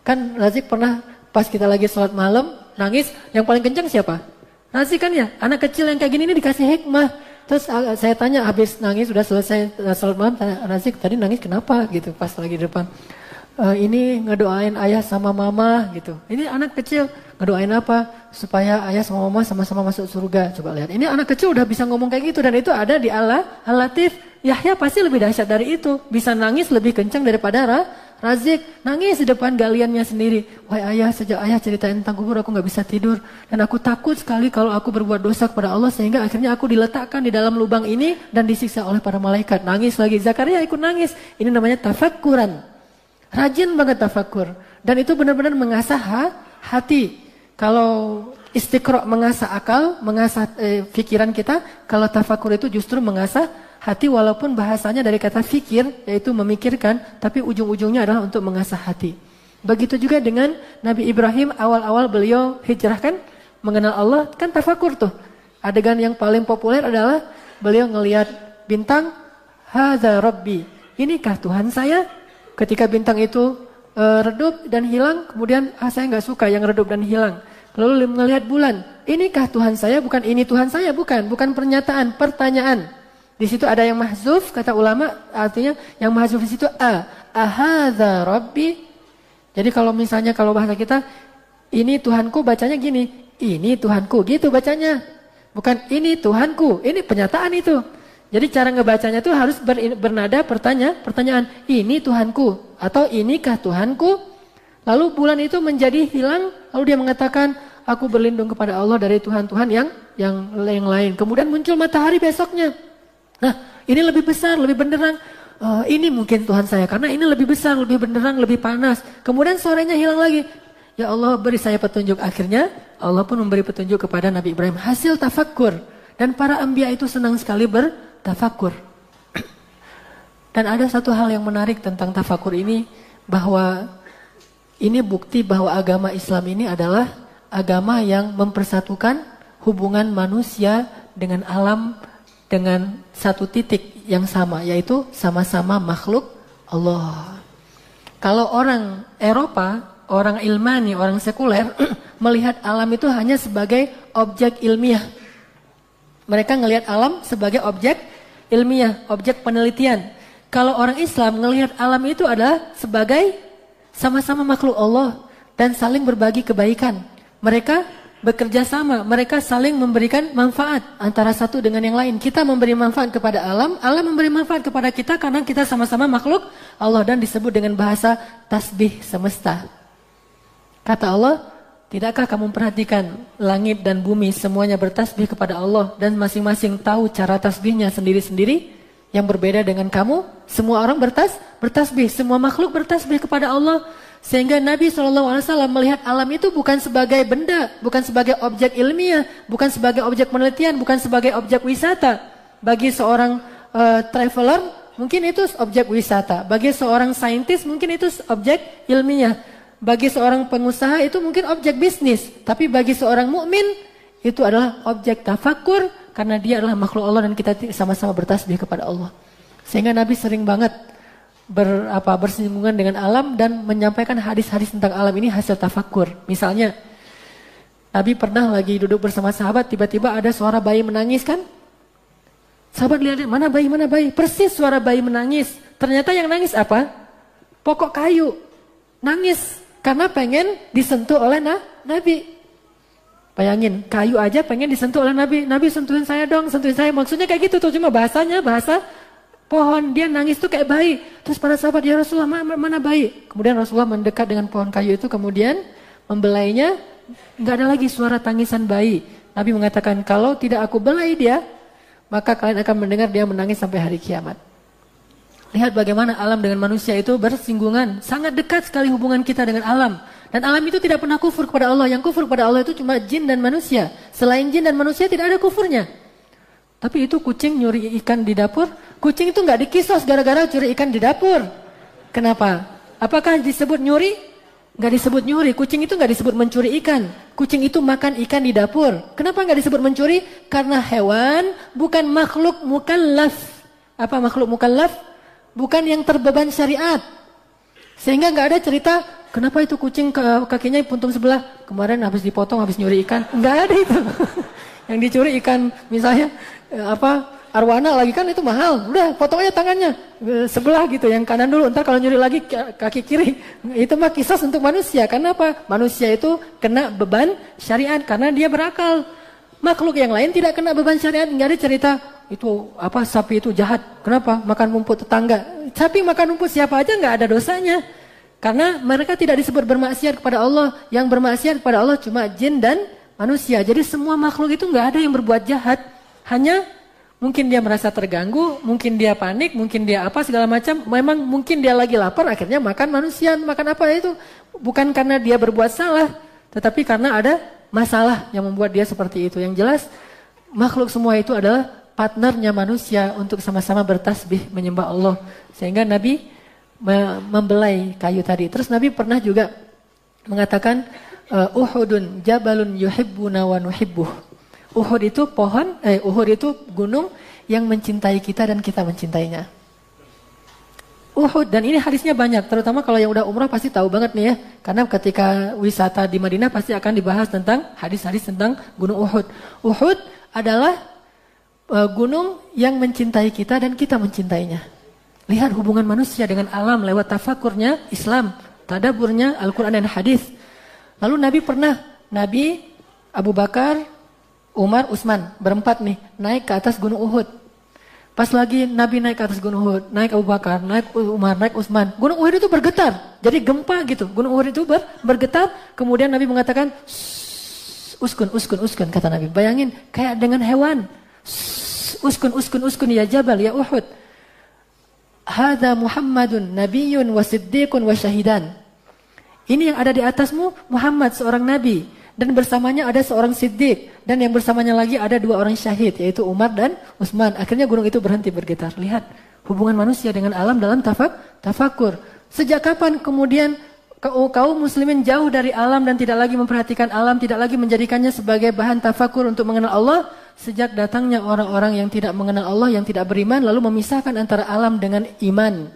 Kan Razik pernah pas kita lagi sholat malam nangis, yang paling kencang siapa? Razik kan ya. Anak kecil yang kayak gini ini dikasih hikmah. Terus saya tanya habis nangis sudah selesai salat malam, Razik tadi nangis kenapa gitu pas lagi di depan. Ini ngedoain ayah sama mama gitu. Ini anak kecil ngedoain apa? Supaya ayah sama mama sama-sama masuk surga. Coba lihat. Ini anak kecil udah bisa ngomong kayak gitu dan itu ada di Al-Latif. Yahya pasti lebih dahsyat dari itu. Bisa nangis lebih kencang daripada Razik. Nangis di depan galiannya sendiri. Wahai ayah, sejak ayah ceritain tentang kubur aku gak bisa tidur. Dan aku takut sekali kalau aku berbuat dosa kepada Allah sehingga akhirnya aku diletakkan di dalam lubang ini dan disiksa oleh para malaikat. Nangis lagi. Zakaria ikut nangis. Ini namanya tafakkuran. Rajin banget tafakur. Dan itu benar-benar mengasah hati. Kalau istiqra mengasah akal, mengasah pikiran kita. Kalau tafakur itu justru mengasah hati walaupun bahasanya dari kata fikir, yaitu memikirkan. Tapi ujung-ujungnya adalah untuk mengasah hati. Begitu juga dengan Nabi Ibrahim awal-awal beliau hijrah kan. Mengenal Allah kan tafakur tuh. Adegan yang paling populer adalah beliau ngelihat bintang. Hadza Rabbi. Inikah Tuhan saya? Ketika bintang itu redup dan hilang, kemudian saya nggak suka yang redup dan hilang. Lalu melihat bulan, inikah Tuhan saya? Bukan ini Tuhan saya, bukan pernyataan, pertanyaan. Di situ ada yang mahzuf, kata ulama, artinya yang mahzuf di situ ahadza Rabbi. Jadi kalau misalnya kalau bahasa kita, ini Tuhanku bacanya gini, ini Tuhanku gitu bacanya. Bukan ini Tuhanku, ini pernyataan itu. Jadi cara ngebacanya itu harus bernada pertanyaan. Ini Tuhanku atau inikah Tuhanku? Lalu bulan itu menjadi hilang. Lalu dia mengatakan, aku berlindung kepada Allah dari Tuhan-Tuhan yang lain. Kemudian muncul matahari besoknya. Nah, ini lebih besar, lebih benderang. Ini mungkin Tuhan saya karena ini lebih besar, lebih benderang, lebih panas. Kemudian sorenya hilang lagi. Ya Allah beri saya petunjuk. Akhirnya Allah pun memberi petunjuk kepada Nabi Ibrahim. Hasil tafakkur. Dan para anbiya itu senang sekali tafakur. Dan ada satu hal yang menarik tentang tafakur ini, bahwa ini bukti bahwa agama Islam ini adalah agama yang mempersatukan hubungan manusia dengan alam dengan satu titik yang sama, yaitu sama-sama makhluk Allah. Kalau orang Eropa, orang ilmani, orang sekuler melihat alam itu hanya sebagai objek ilmiah. Mereka ngelihat alam sebagai objek ilmiah, objek penelitian. Kalau orang Islam ngelihat alam itu adalah sebagai sama-sama makhluk Allah dan saling berbagi kebaikan. Mereka bekerja sama, mereka saling memberikan manfaat antara satu dengan yang lain. Kita memberi manfaat kepada alam, alam memberi manfaat kepada kita karena kita sama-sama makhluk Allah dan disebut dengan bahasa tasbih semesta. Kata Allah, tidakkah kamu perhatikan langit dan bumi semuanya bertasbih kepada Allah dan masing-masing tahu cara tasbihnya sendiri-sendiri yang berbeda dengan kamu? Semua orang bertasbih, semua makhluk bertasbih kepada Allah. Sehingga Nabi SAW melihat alam itu bukan sebagai benda, bukan sebagai objek ilmiah, bukan sebagai objek penelitian, bukan sebagai objek wisata. Bagi seorang traveler mungkin itu objek wisata, bagi seorang saintis mungkin itu objek ilmiah. Bagi seorang pengusaha itu mungkin objek bisnis, tapi bagi seorang mukmin itu adalah objek tafakur karena dia adalah makhluk Allah dan kita sama-sama bertasbih kepada Allah. Sehingga Nabi sering banget bersinggungan dengan alam dan menyampaikan hadis-hadis tentang alam ini hasil tafakur. Misalnya, Nabi pernah lagi duduk bersama sahabat, tiba-tiba ada suara bayi menangis kan? Sahabat lihat, mana bayi? Persis suara bayi menangis. Ternyata yang nangis apa? Pokok kayu. Nangis. Karena pengen disentuh oleh Nabi. Bayangin, kayu aja pengen disentuh oleh Nabi. Nabi sentuhin saya dong, sentuhin saya. Maksudnya kayak gitu tuh, cuma bahasanya bahasa pohon. Dia nangis tuh kayak bayi. Terus para sahabat, ya Rasulullah mana bayi? Kemudian Rasulullah mendekat dengan pohon kayu itu, kemudian membelainya. Nggak ada lagi suara tangisan bayi. Nabi mengatakan, kalau tidak aku belai dia, maka kalian akan mendengar dia menangis sampai hari kiamat. Lihat bagaimana alam dengan manusia itu bersinggungan. Sangat dekat sekali hubungan kita dengan alam. Dan alam itu tidak pernah kufur kepada Allah. Yang kufur kepada Allah itu cuma jin dan manusia. Selain jin dan manusia tidak ada kufurnya. Tapi itu kucing nyuri ikan di dapur. Kucing itu nggak dikisos gara-gara curi ikan di dapur. Kenapa? Apakah disebut nyuri? Nggak disebut nyuri. Kucing itu nggak disebut mencuri ikan. Kucing itu makan ikan di dapur. Kenapa nggak disebut mencuri? Karena hewan bukan makhluk mukallaf. Apa makhluk mukallaf? Bukan yang terbeban syariat. Sehingga nggak ada cerita kenapa itu kucing kakinya puntung sebelah. Kemarin habis dipotong, habis nyuri ikan. Nggak ada itu. Yang dicuri ikan misalnya arwana lagi kan itu mahal. Udah potong aja tangannya sebelah gitu, yang kanan dulu. Ntar kalau nyuri lagi kaki kiri. Itu mah kisas untuk manusia. Karena apa? Manusia itu kena beban syariat karena dia berakal. Makhluk yang lain tidak kena beban syariat. Nggak ada cerita itu apa sapi itu jahat. Kenapa? Makan rumput tetangga. Sapi makan rumput siapa aja nggak ada dosanya. Karena mereka tidak disebut bermaksiat kepada Allah. Yang bermaksiat kepada Allah cuma jin dan manusia. Jadi semua makhluk itu nggak ada yang berbuat jahat. Hanya mungkin dia merasa terganggu, mungkin dia panik, mungkin dia apa segala macam. Memang mungkin dia lagi lapar, akhirnya makan manusia. Makan apa itu? Bukan karena dia berbuat salah, tetapi karena ada masalah yang membuat dia seperti itu. Yang jelas makhluk semua itu adalah partnernya manusia untuk sama-sama bertasbih menyembah Allah. Sehingga Nabi membelai kayu tadi. Terus Nabi pernah juga mengatakan Uhudun jabalun yuhibbuna wa nuhibbuh. Uhud itu Uhud itu gunung yang mencintai kita dan kita mencintainya. Uhud, dan ini hadisnya banyak, terutama kalau yang udah umrah pasti tahu banget nih ya. Karena ketika wisata di Madinah pasti akan dibahas tentang hadis-hadis tentang gunung Uhud. Uhud adalah gunung yang mencintai kita dan kita mencintainya. Lihat hubungan manusia dengan alam lewat tafakurnya Islam, tadaburnya Al-Quran dan hadis. Lalu Nabi Abu Bakar, Umar, Utsman, berempat nih, naik ke atas gunung Uhud. Pas lagi Nabi naik ke atas gunung Uhud, naik Abu Bakar, naik Umar, naik Utsman. Gunung Uhud itu bergetar, jadi gempa gitu. Gunung Uhud itu bergetar, kemudian Nabi mengatakan, uskun, kata Nabi. Bayangin, kayak dengan hewan. Uskun, ya Jabal, ya Uhud. Hadza Muhammadun, Nabiyyun, wa Siddiqun, wa Syahidan. Ini yang ada di atasmu, Muhammad, seorang Nabi. Dan bersamanya ada seorang siddiq. Dan yang bersamanya lagi ada 2 orang syahid. Yaitu Umar dan Utsman. Akhirnya gunung itu berhenti bergetar. Lihat hubungan manusia dengan alam dalam tafakur. Sejak kapan kemudian kaum muslimin jauh dari alam dan tidak lagi memperhatikan alam. Tidak lagi menjadikannya sebagai bahan tafakur untuk mengenal Allah. Sejak datangnya orang-orang yang tidak mengenal Allah, yang tidak beriman. Lalu memisahkan antara alam dengan iman.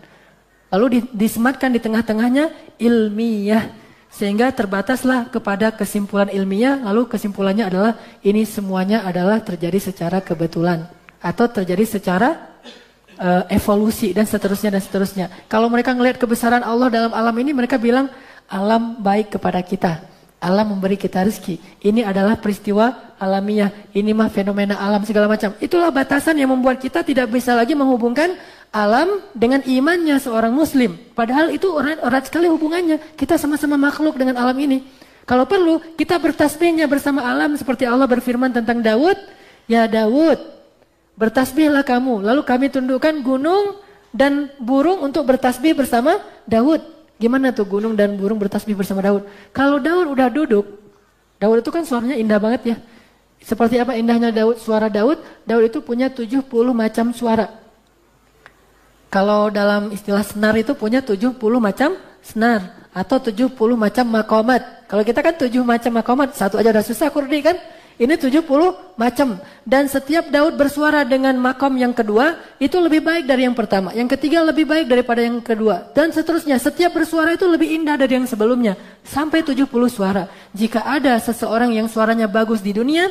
Lalu disematkan di tengah-tengahnya ilmiah. Sehingga terbataslah kepada kesimpulan ilmiah, lalu kesimpulannya adalah ini semuanya adalah terjadi secara kebetulan. Atau terjadi secara evolusi dan seterusnya. Kalau mereka melihat kebesaran Allah dalam alam ini, mereka bilang alam baik kepada kita. Alam memberi kita rezeki. Ini adalah peristiwa alamiah. Ini mah fenomena alam segala macam. Itulah batasan yang membuat kita tidak bisa lagi menghubungkan alam dengan imannya seorang muslim. Padahal itu erat sekali hubungannya. Kita sama-sama makhluk dengan alam ini. Kalau perlu kita bertasbihnya bersama alam seperti Allah berfirman tentang Daud. Ya Daud, bertasbihlah kamu. Lalu kami tundukkan gunung dan burung untuk bertasbih bersama Daud. Gimana tuh gunung dan burung bertasbih bersama Daud? Kalau Daud udah duduk, Daud itu kan suaranya indah banget ya. Seperti apa indahnya suara Daud? Daud itu punya 70 macam suara. Kalau dalam istilah senar itu punya 70 macam senar. Atau 70 macam makomat. Kalau kita kan 7 macam makomat. Satu aja udah susah kurdi kan. Ini 70 macam. Dan setiap Daud bersuara dengan makom yang kedua. Itu lebih baik dari yang pertama. Yang ketiga lebih baik daripada yang kedua. Dan seterusnya. Setiap bersuara itu lebih indah dari yang sebelumnya. Sampai 70 suara. Jika ada seseorang yang suaranya bagus di dunia.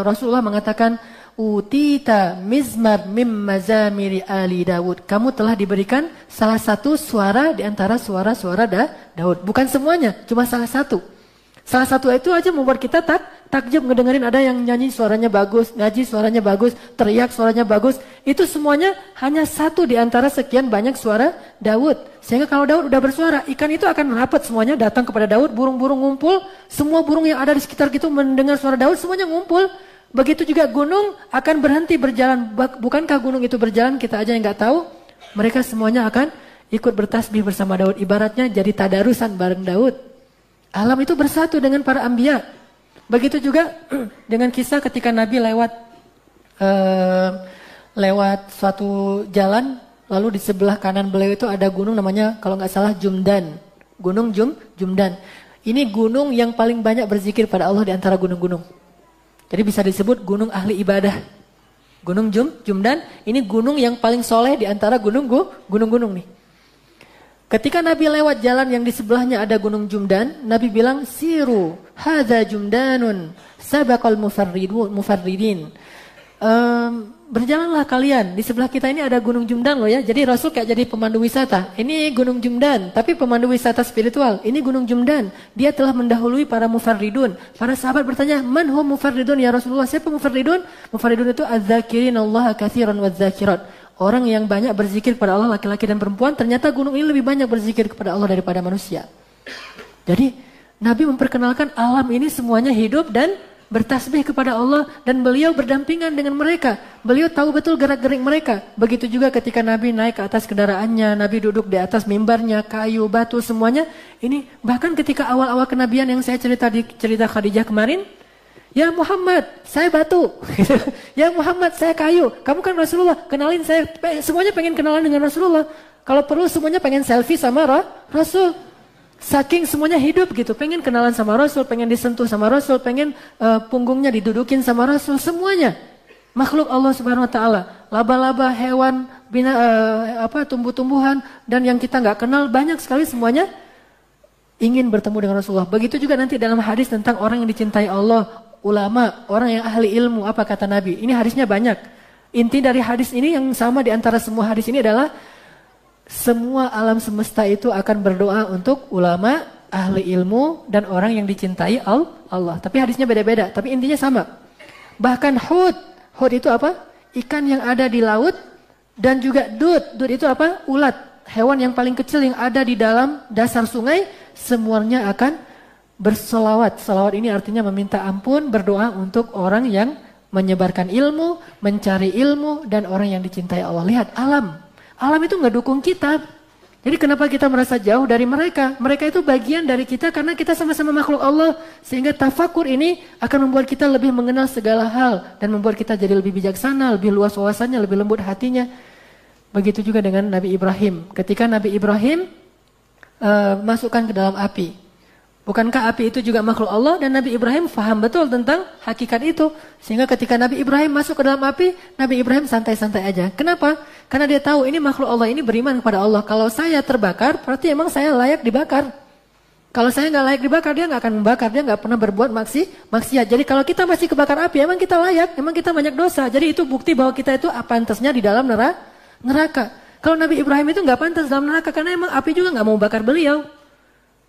Rasulullah mengatakan. Utita mizmar mim mazamiri ali Daud. Kamu telah diberikan salah satu suara di antara suara-suara Daud. Bukan semuanya, cuma salah satu. Salah satu itu aja membuat kita takjub ngedengerin ada yang nyanyi suaranya bagus, ngaji suaranya bagus, teriak suaranya bagus. Itu semuanya hanya satu di antara sekian banyak suara Daud. Sehingga kalau Daud udah bersuara, ikan itu akan rapat semuanya datang kepada Daud, burung-burung ngumpul, semua burung yang ada di sekitar itu mendengar suara Daud semuanya ngumpul. Begitu juga gunung akan berhenti berjalan. Bukankah gunung itu berjalan, kita aja yang nggak tahu. Mereka semuanya akan ikut bertasbih bersama Daud. Ibaratnya jadi tadarusan bareng Daud. Alam itu bersatu dengan para anbiya. Begitu juga dengan kisah ketika Nabi lewat suatu jalan. Lalu di sebelah kanan beliau itu ada gunung namanya kalau nggak salah Jumdan. Gunung Jumdan. Ini gunung yang paling banyak berzikir pada Allah di antara gunung-gunung. Jadi bisa disebut gunung ahli ibadah. Gunung Jumdan, ini gunung yang paling soleh di antara gunung-gunung nih. Ketika Nabi lewat jalan yang di sebelahnya ada gunung Jumdan, Nabi bilang, Siru, hadza Jumdanun, sabaqal mufarridin. berjalanlah kalian. Di sebelah kita ini ada Gunung Jumdan loh ya. Jadi Rasul kayak jadi pemandu wisata. Ini Gunung Jumdan, tapi pemandu wisata spiritual. Ini Gunung Jumdan. Dia telah mendahului para mufarridun. Para sahabat bertanya, "Man hum mufarridun ya Rasulullah?" Siapa mufarridun? Mufarridun itu az-zakirin Allah katsiran waz-zakirat. Orang yang banyak berzikir kepada Allah, laki-laki dan perempuan. Ternyata gunung ini lebih banyak berzikir kepada Allah daripada manusia. Jadi Nabi memperkenalkan alam ini semuanya hidup dan bertasbih kepada Allah, dan beliau berdampingan dengan mereka. Beliau tahu betul gerak-gerik mereka. Begitu juga ketika Nabi naik ke atas kendaraannya, Nabi duduk di atas mimbarnya, kayu, batu, semuanya. Ini bahkan ketika awal-awal kenabian yang saya cerita di cerita Khadijah kemarin, "Ya Muhammad, saya batu." "Ya Muhammad, saya kayu. Kamu kan Rasulullah, kenalin saya." Semuanya pengen kenalan dengan Rasulullah. Kalau perlu semuanya pengen selfie sama Rasul. Saking semuanya hidup gitu, pengen kenalan sama Rasul, pengen disentuh sama Rasul, pengen punggungnya didudukin sama Rasul, semuanya. Makhluk Allah Subhanahu wa taala, laba-laba, hewan, tumbuh-tumbuhan dan yang kita nggak kenal banyak sekali semuanya ingin bertemu dengan Rasulullah. Begitu juga nanti dalam hadis tentang orang yang dicintai Allah, ulama, orang yang ahli ilmu, apa kata Nabi? Ini hadisnya banyak. Inti dari hadis ini yang sama di antara semua hadis ini adalah semua alam semesta itu akan berdoa untuk ulama, ahli ilmu, dan orang yang dicintai Allah. Tapi hadisnya beda-beda, tapi intinya sama. Bahkan hud itu apa? Ikan yang ada di laut, dan juga dud itu apa? Ulat, hewan yang paling kecil yang ada di dalam dasar sungai, semuanya akan berselawat. Selawat ini artinya meminta ampun, berdoa untuk orang yang menyebarkan ilmu, mencari ilmu, dan orang yang dicintai Allah. Lihat alam. Alam itu nggak dukung kita. Jadi kenapa kita merasa jauh dari mereka? Mereka itu bagian dari kita karena kita sama-sama makhluk Allah. Sehingga tafakur ini akan membuat kita lebih mengenal segala hal. Dan membuat kita jadi lebih bijaksana, lebih luas wawasannya, lebih lembut hatinya. Begitu juga dengan Nabi Ibrahim. Ketika Nabi Ibrahim masukkan ke dalam api. Bukankah api itu juga makhluk Allah? Dan Nabi Ibrahim faham betul tentang hakikat itu. Sehingga ketika Nabi Ibrahim masuk ke dalam api, Nabi Ibrahim santai-santai aja. Kenapa? Karena dia tahu ini makhluk Allah, ini beriman kepada Allah. Kalau saya terbakar, berarti emang saya layak dibakar. Kalau saya nggak layak dibakar, dia nggak akan membakar. Dia nggak pernah berbuat maksiat. Jadi kalau kita masih kebakar api, emang kita layak. Emang kita banyak dosa. Jadi itu bukti bahwa kita itu pantasnya di dalam neraka. Kalau Nabi Ibrahim itu nggak pantas dalam neraka, karena emang api juga nggak mau bakar beliau.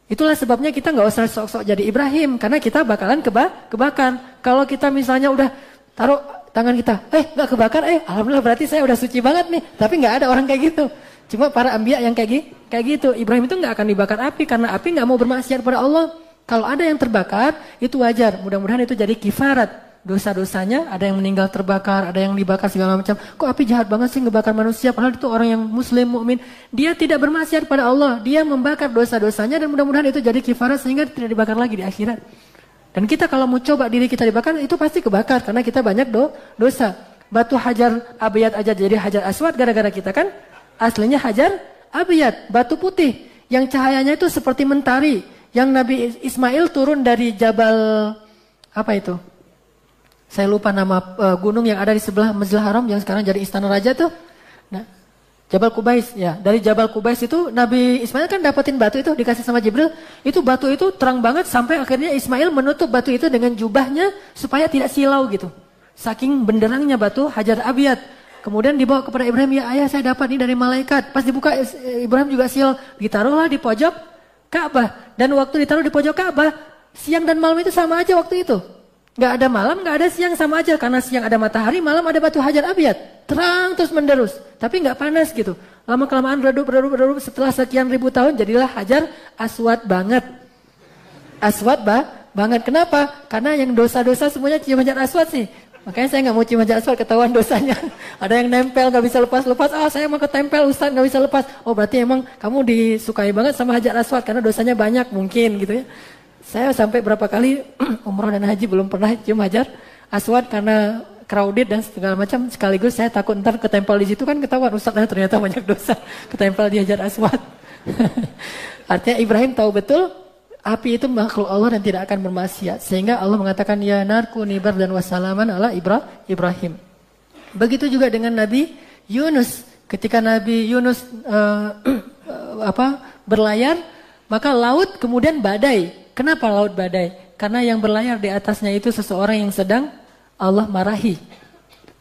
Itulah sebabnya kita nggak usah sok-sok jadi Ibrahim, karena kita bakalan kebakar. Kalau kita misalnya udah taruh tangan kita, nggak kebakar, alhamdulillah berarti saya udah suci banget nih. Tapi nggak ada orang kayak gitu. Cuma para anbiya yang kayak gitu. Ibrahim itu nggak akan dibakar api karena api nggak mau bermaksiat pada Allah. Kalau ada yang terbakar itu wajar. Mudah-mudahan itu jadi kifarat. Dosa-dosanya ada yang meninggal terbakar, ada yang dibakar segala macam. Kok api jahat banget sih ngebakar manusia? Padahal itu orang yang muslim, mukmin. Dia tidak bermaksiat pada Allah. Dia membakar dosa-dosanya dan mudah-mudahan itu jadi kifarat sehingga tidak dibakar lagi di akhirat. Dan kita kalau mau coba diri kita dibakar itu pasti kebakar karena kita banyak dosa. Batu hajar abiyat aja jadi hajar aswad gara-gara kita kan? Aslinya hajar abiyat, batu putih yang cahayanya itu seperti mentari. Yang Nabi Ismail turun dari Jabal apa itu? Saya lupa nama gunung yang ada di sebelah Masjidil Haram yang sekarang jadi Istana Raja tuh. Nah, Jabal Kubais ya. Dari Jabal Kubais itu Nabi Ismail kan dapetin batu itu dikasih sama Jibril. Itu batu itu terang banget sampai akhirnya Ismail menutup batu itu dengan jubahnya supaya tidak silau gitu. Saking benderangnya batu hajar abiyat. Kemudian dibawa kepada Ibrahim, "Ya ayah, saya dapat ini dari malaikat." Pas dibuka Ibrahim juga sial. Ditaruhlah di pojok Ka'bah. Dan waktu ditaruh di pojok Ka'bah, siang dan malam itu sama aja waktu itu. Gak ada malam, gak ada siang, sama aja. Karena siang ada matahari, malam ada batu hajar abiyat. Terang terus menerus, tapi gak panas gitu. Lama-kelamaan redup, setelah sekian ribu tahun jadilah hajar aswad banget. Aswad banget, kenapa? Karena yang dosa-dosa semuanya cium hajar aswad sih. Makanya saya gak mau cium hajar aswad, ketahuan dosanya. Ada yang nempel gak bisa lepas-lepas. Saya mau ketempel Ustaz gak bisa lepas. Oh berarti emang kamu disukai banget sama hajar aswad karena dosanya banyak mungkin gitu ya. Saya sampai berapa kali umroh dan haji belum pernah cium hajar aswad karena crowded dan segala macam. Sekaligus saya takut ntar ketempel di situ kan ketahuan Ustaznya ternyata banyak dosa ketempel di hajar aswad. Artinya Ibrahim tahu betul api itu makhluk Allah dan tidak akan bermaksiat. Sehingga Allah mengatakan ya narkuni bardan wassalaman ala Ibrahim. Begitu juga dengan Nabi Yunus. Ketika Nabi Yunus berlayar, maka laut kemudian badai. Kenapa laut badai? Karena yang berlayar di atasnya itu seseorang yang sedang Allah marahi.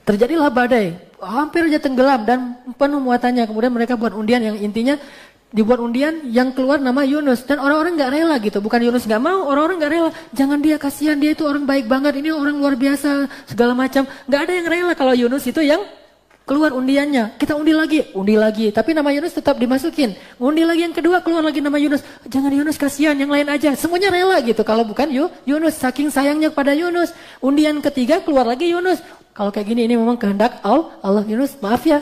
Terjadilah badai, hampir aja tenggelam dan penuh muatannya. Kemudian mereka buat undian yang intinya dibuat undian yang keluar nama Yunus. Dan orang-orang gak rela gitu. Bukan Yunus gak mau, orang-orang gak rela. Jangan dia, kasihan dia itu orang baik banget. Ini orang luar biasa, segala macam. Gak ada yang rela kalau Yunus itu yang keluar undiannya. Kita undi lagi. Tapi nama Yunus tetap dimasukin. Undi lagi yang kedua, keluar lagi nama Yunus. Jangan Yunus, kasihan, yang lain aja. Semuanya rela gitu. Kalau bukan Yunus, saking sayangnya kepada Yunus. Undian ketiga, keluar lagi Yunus. Kalau kayak gini ini memang kehendak Allah. Yunus, maaf ya.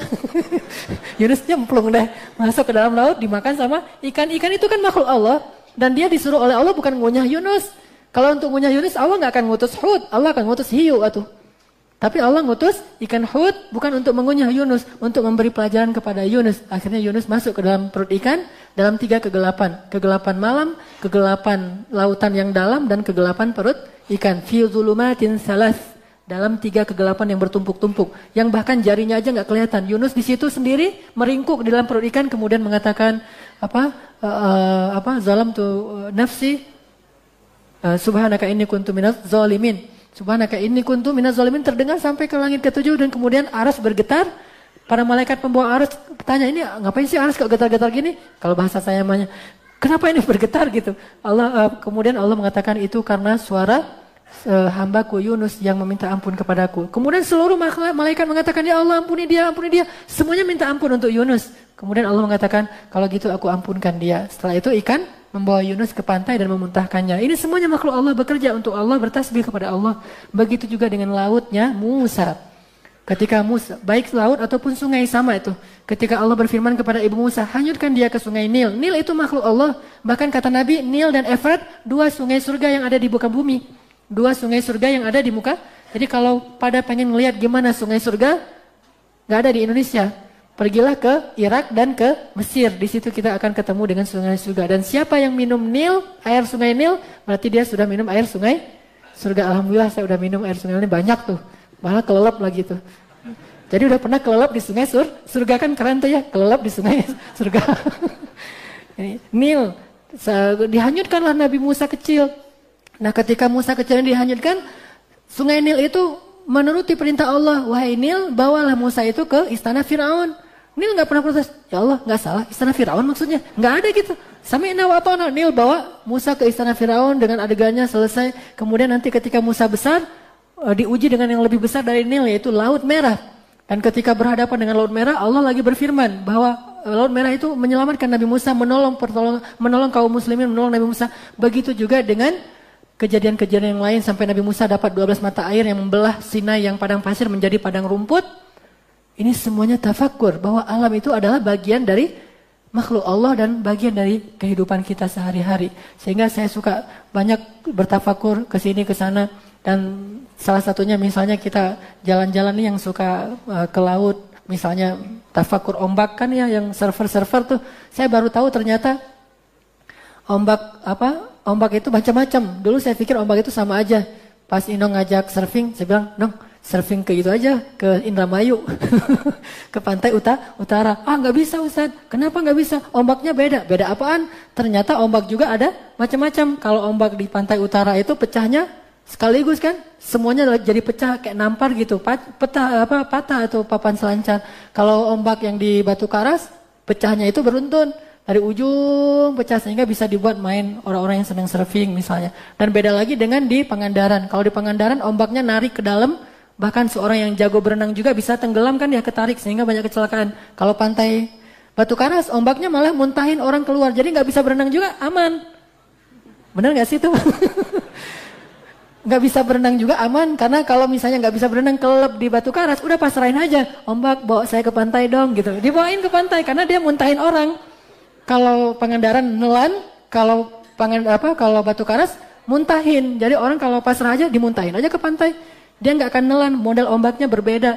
Yunus nyemplung deh. Masuk ke dalam laut, dimakan sama ikan. Ikan itu kan makhluk Allah. Dan dia disuruh oleh Allah bukan ngunyah Yunus. Kalau untuk ngunyah Yunus, Allah gak akan ngutus Hud. Allah akan ngutus hiu atuh. Tapi Allah ngutus ikan Hud bukan untuk mengunyah Yunus. Untuk memberi pelajaran kepada Yunus. Akhirnya Yunus masuk ke dalam perut ikan. Dalam 3 kegelapan. Kegelapan malam, kegelapan lautan yang dalam, dan kegelapan perut ikan. Fi zulumatin salas. Dalam 3 kegelapan yang bertumpuk-tumpuk, yang bahkan jarinya aja nggak kelihatan. Yunus di situ sendiri meringkuk di dalam perut ikan, kemudian mengatakan zalam tu nafsi, subhanaka inni kuntu minaz zalimin. Subhanaka inni kuntu minaz zalimin terdengar sampai ke langit ke-7 dan kemudian aras bergetar. Para malaikat pembawa aras tanya, ini ngapain sih aras kok getar-getar gini? Kalau bahasa saya namanya, kenapa ini bergetar gitu? Kemudian Allah mengatakan itu karena suara hambaku Yunus yang meminta ampun kepadaku. Kemudian seluruh malaikat mengatakan, ya Allah ampuni dia. Semuanya minta ampun untuk Yunus. Kemudian Allah mengatakan, kalau gitu aku ampunkan dia. Setelah itu ikan membawa Yunus ke pantai dan memuntahkannya. Ini semuanya makhluk Allah bekerja untuk Allah, bertasbih kepada Allah. Begitu juga dengan lautnya Musa. Ketika Musa, baik laut ataupun sungai sama itu. Ketika Allah berfirman kepada Ibu Musa, hanyutkan dia ke sungai Nil. Nil itu makhluk Allah. Bahkan kata Nabi, Nil dan Efrat, 2 sungai surga yang ada di muka bumi. 2 sungai surga yang ada di muka. Jadi kalau pada pengen ngelihat gimana sungai surga, nggak ada di Indonesia. Pergilah ke Irak dan ke Mesir. Di situ kita akan ketemu dengan sungai surga. Dan siapa yang minum Nil, air sungai Nil, berarti dia sudah minum air sungai surga. Alhamdulillah saya udah minum air sungai ini banyak tuh. Malah kelelep lagi tuh. Jadi udah pernah kelelep di sungai surga, kan keren tuh ya, kelelep di sungai surga. Nil, dihanyutkanlah Nabi Musa kecil. Nah ketika Musa kecilnya dihanyutkan, sungai Nil itu menuruti perintah Allah. Wahai Nil, bawalah Musa itu ke istana Fir'aun. Nil gak pernah protes. Ya Allah, gak salah, istana Fir'aun maksudnya. Gak ada gitu. Sami'na wa ata'na. Nil bawa Musa ke istana Fir'aun dengan adegannya selesai. Kemudian nanti ketika Musa besar, diuji dengan yang lebih besar dari Nil, yaitu Laut Merah. Dan ketika berhadapan dengan Laut Merah, Allah lagi berfirman bahwa Laut Merah itu menyelamatkan Nabi Musa, menolong kaum muslimin, menolong Nabi Musa. Begitu juga dengan kejadian-kejadian yang lain sampai Nabi Musa dapat 12 mata air yang membelah Sinai yang padang pasir menjadi padang rumput. Ini semuanya tafakur bahwa alam itu adalah bagian dari makhluk Allah dan bagian dari kehidupan kita sehari-hari. Sehingga saya suka banyak bertafakur ke sini ke sana, dan salah satunya misalnya kita jalan-jalan nih yang suka ke laut, misalnya tafakur ombak kan ya, yang surfer tuh. Saya baru tahu ternyata ombak itu macam-macam. Dulu saya pikir ombak itu sama aja. Pas Ino ngajak surfing, saya bilang, "Dong, surfing ke itu aja, ke Indramayu." Ke pantai utara. Ah, nggak bisa Ustaz. Kenapa nggak bisa? Ombaknya beda. Beda apaan? Ternyata ombak juga ada macam-macam. Kalau ombak di pantai utara itu pecahnya sekaligus kan? Semuanya jadi pecah kayak nampar gitu. Patah atau papan selancar. Kalau ombak yang di Batu Karas, pecahnya itu beruntun. Dari ujung pecah sehingga bisa dibuat main orang-orang yang sedang surfing misalnya. Dan beda lagi dengan di Pangandaran. Kalau di Pangandaran ombaknya narik ke dalam, bahkan seorang yang jago berenang juga bisa tenggelam kan, dia ketarik sehingga banyak kecelakaan. Kalau pantai Batu Karas ombaknya malah muntahin orang keluar, jadi nggak bisa berenang juga, aman. Benar nggak sih itu? Nggak bisa berenang juga aman, karena kalau misalnya nggak bisa berenang kelelep di Batu Karas, udah pasrahin aja, ombak bawa saya ke pantai dong gitu. Dibawain ke pantai karena dia muntahin orang. Kalau Pangandaran nelan, kalau Batu Karas muntahin. Jadi orang kalau pasrah aja dimuntahin aja ke pantai. Dia nggak akan nelan, model ombaknya berbeda.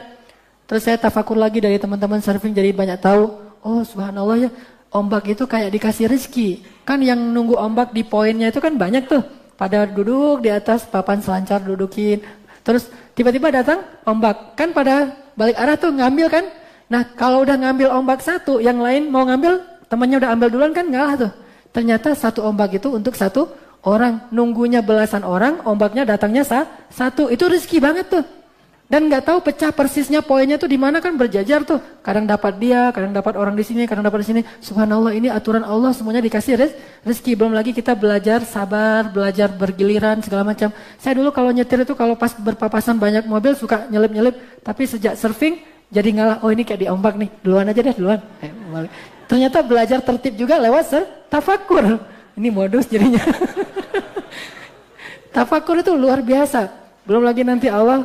Terus saya tafakur lagi dari teman-teman surfing, jadi banyak tahu. Oh subhanallah ya, ombak itu kayak dikasih rezeki. Kan yang nunggu ombak di poinnya itu kan banyak tuh. Pada duduk di atas papan selancar, dudukin. Terus tiba-tiba datang ombak. Kan pada balik arah tuh ngambil kan. Nah kalau udah ngambil ombak satu, yang lain mau ngambil, temannya udah ambil duluan kan, ngalah tuh. Ternyata satu ombak itu untuk satu orang. Nunggunya belasan orang, ombaknya datangnya satu. Itu rezeki banget tuh. Dan nggak tahu pecah persisnya poinnya tuh di mana, kan berjajar tuh. Kadang dapat dia, kadang dapat orang di sini, kadang dapat di sini. Subhanallah, ini aturan Allah, semuanya dikasih rezeki. Belum lagi kita belajar sabar, belajar bergiliran segala macam. Saya dulu kalau nyetir itu kalau pas berpapasan banyak mobil suka nyelip-nyelip, tapi sejak surfing jadi ngalah. Oh ini kayak di ombak nih, duluan aja deh, duluan. Ternyata belajar tertib juga lewat tafakur. Ini modus jadinya. Tafakur itu luar biasa. Belum lagi nanti Allah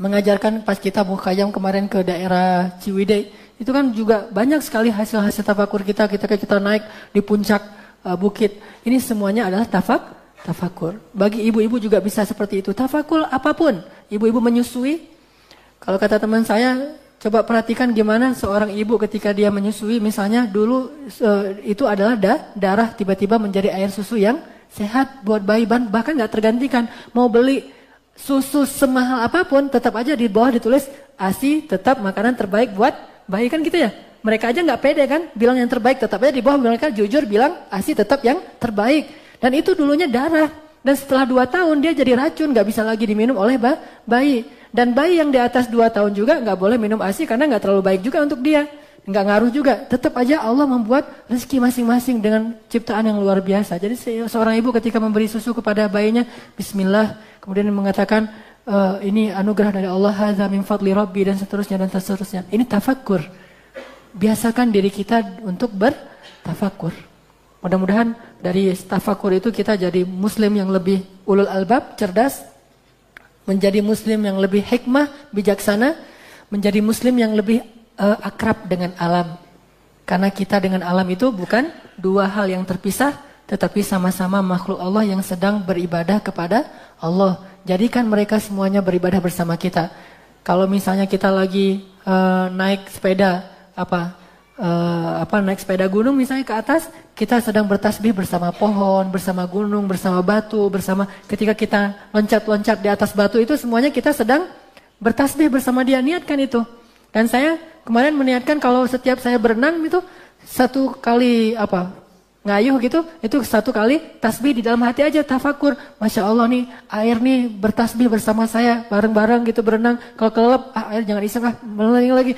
mengajarkan pas kita mukhayam kemarin ke daerah Ciwidey. Itu kan juga banyak sekali hasil-hasil tafakur kita ketika kita naik di puncak bukit. Ini semuanya adalah tafakur. Bagi ibu-ibu juga bisa seperti itu. Tafakur apapun. Ibu-ibu menyusui. Kalau kata teman saya, coba perhatikan gimana seorang ibu ketika dia menyusui. Misalnya dulu itu adalah darah tiba-tiba menjadi air susu yang sehat buat bayi, bahkan nggak tergantikan. Mau beli susu semahal apapun, tetap aja di bawah ditulis ASI tetap makanan terbaik buat bayi, kan gitu ya. Mereka aja nggak pede kan, bilang yang terbaik, tetap aja di bawah mereka jujur bilang ASI tetap yang terbaik. Dan itu dulunya darah. Dan setelah 2 tahun dia jadi racun, nggak bisa lagi diminum oleh bayi. Dan bayi yang di atas 2 tahun juga nggak boleh minum ASI karena nggak terlalu baik juga untuk dia. Nggak ngaruh juga, tetap aja Allah membuat rezeki masing-masing dengan ciptaan yang luar biasa. Jadi seorang ibu ketika memberi susu kepada bayinya, Bismillah, kemudian mengatakan, ini anugerah dari Allah, hadza min fadli Rabbi, dan seterusnya dan seterusnya. Ini tafakur. Biasakan diri kita untuk bertafakur. Mudah-mudahan dari tafakur itu kita jadi muslim yang lebih ulul albab, cerdas, menjadi muslim yang lebih hikmah, bijaksana, menjadi muslim yang lebih akrab dengan alam. Karena kita dengan alam itu bukan dua hal yang terpisah, tetapi sama-sama makhluk Allah yang sedang beribadah kepada Allah. Jadikan mereka semuanya beribadah bersama kita. Kalau misalnya kita lagi naik sepeda, naik sepeda gunung misalnya ke atas, kita sedang bertasbih bersama pohon, bersama gunung, bersama batu, bersama ketika kita loncat-loncat di atas batu itu semuanya kita sedang bertasbih bersama dia. Niatkan itu. Dan saya kemarin meniatkan kalau setiap saya berenang itu 1 kali ngayuh gitu, itu 1 kali tasbih di dalam hati aja, tafakur. Masya Allah nih, air nih bertasbih bersama saya, bareng-bareng gitu berenang. Kalau kelelep, air jangan iseng meleng lagi.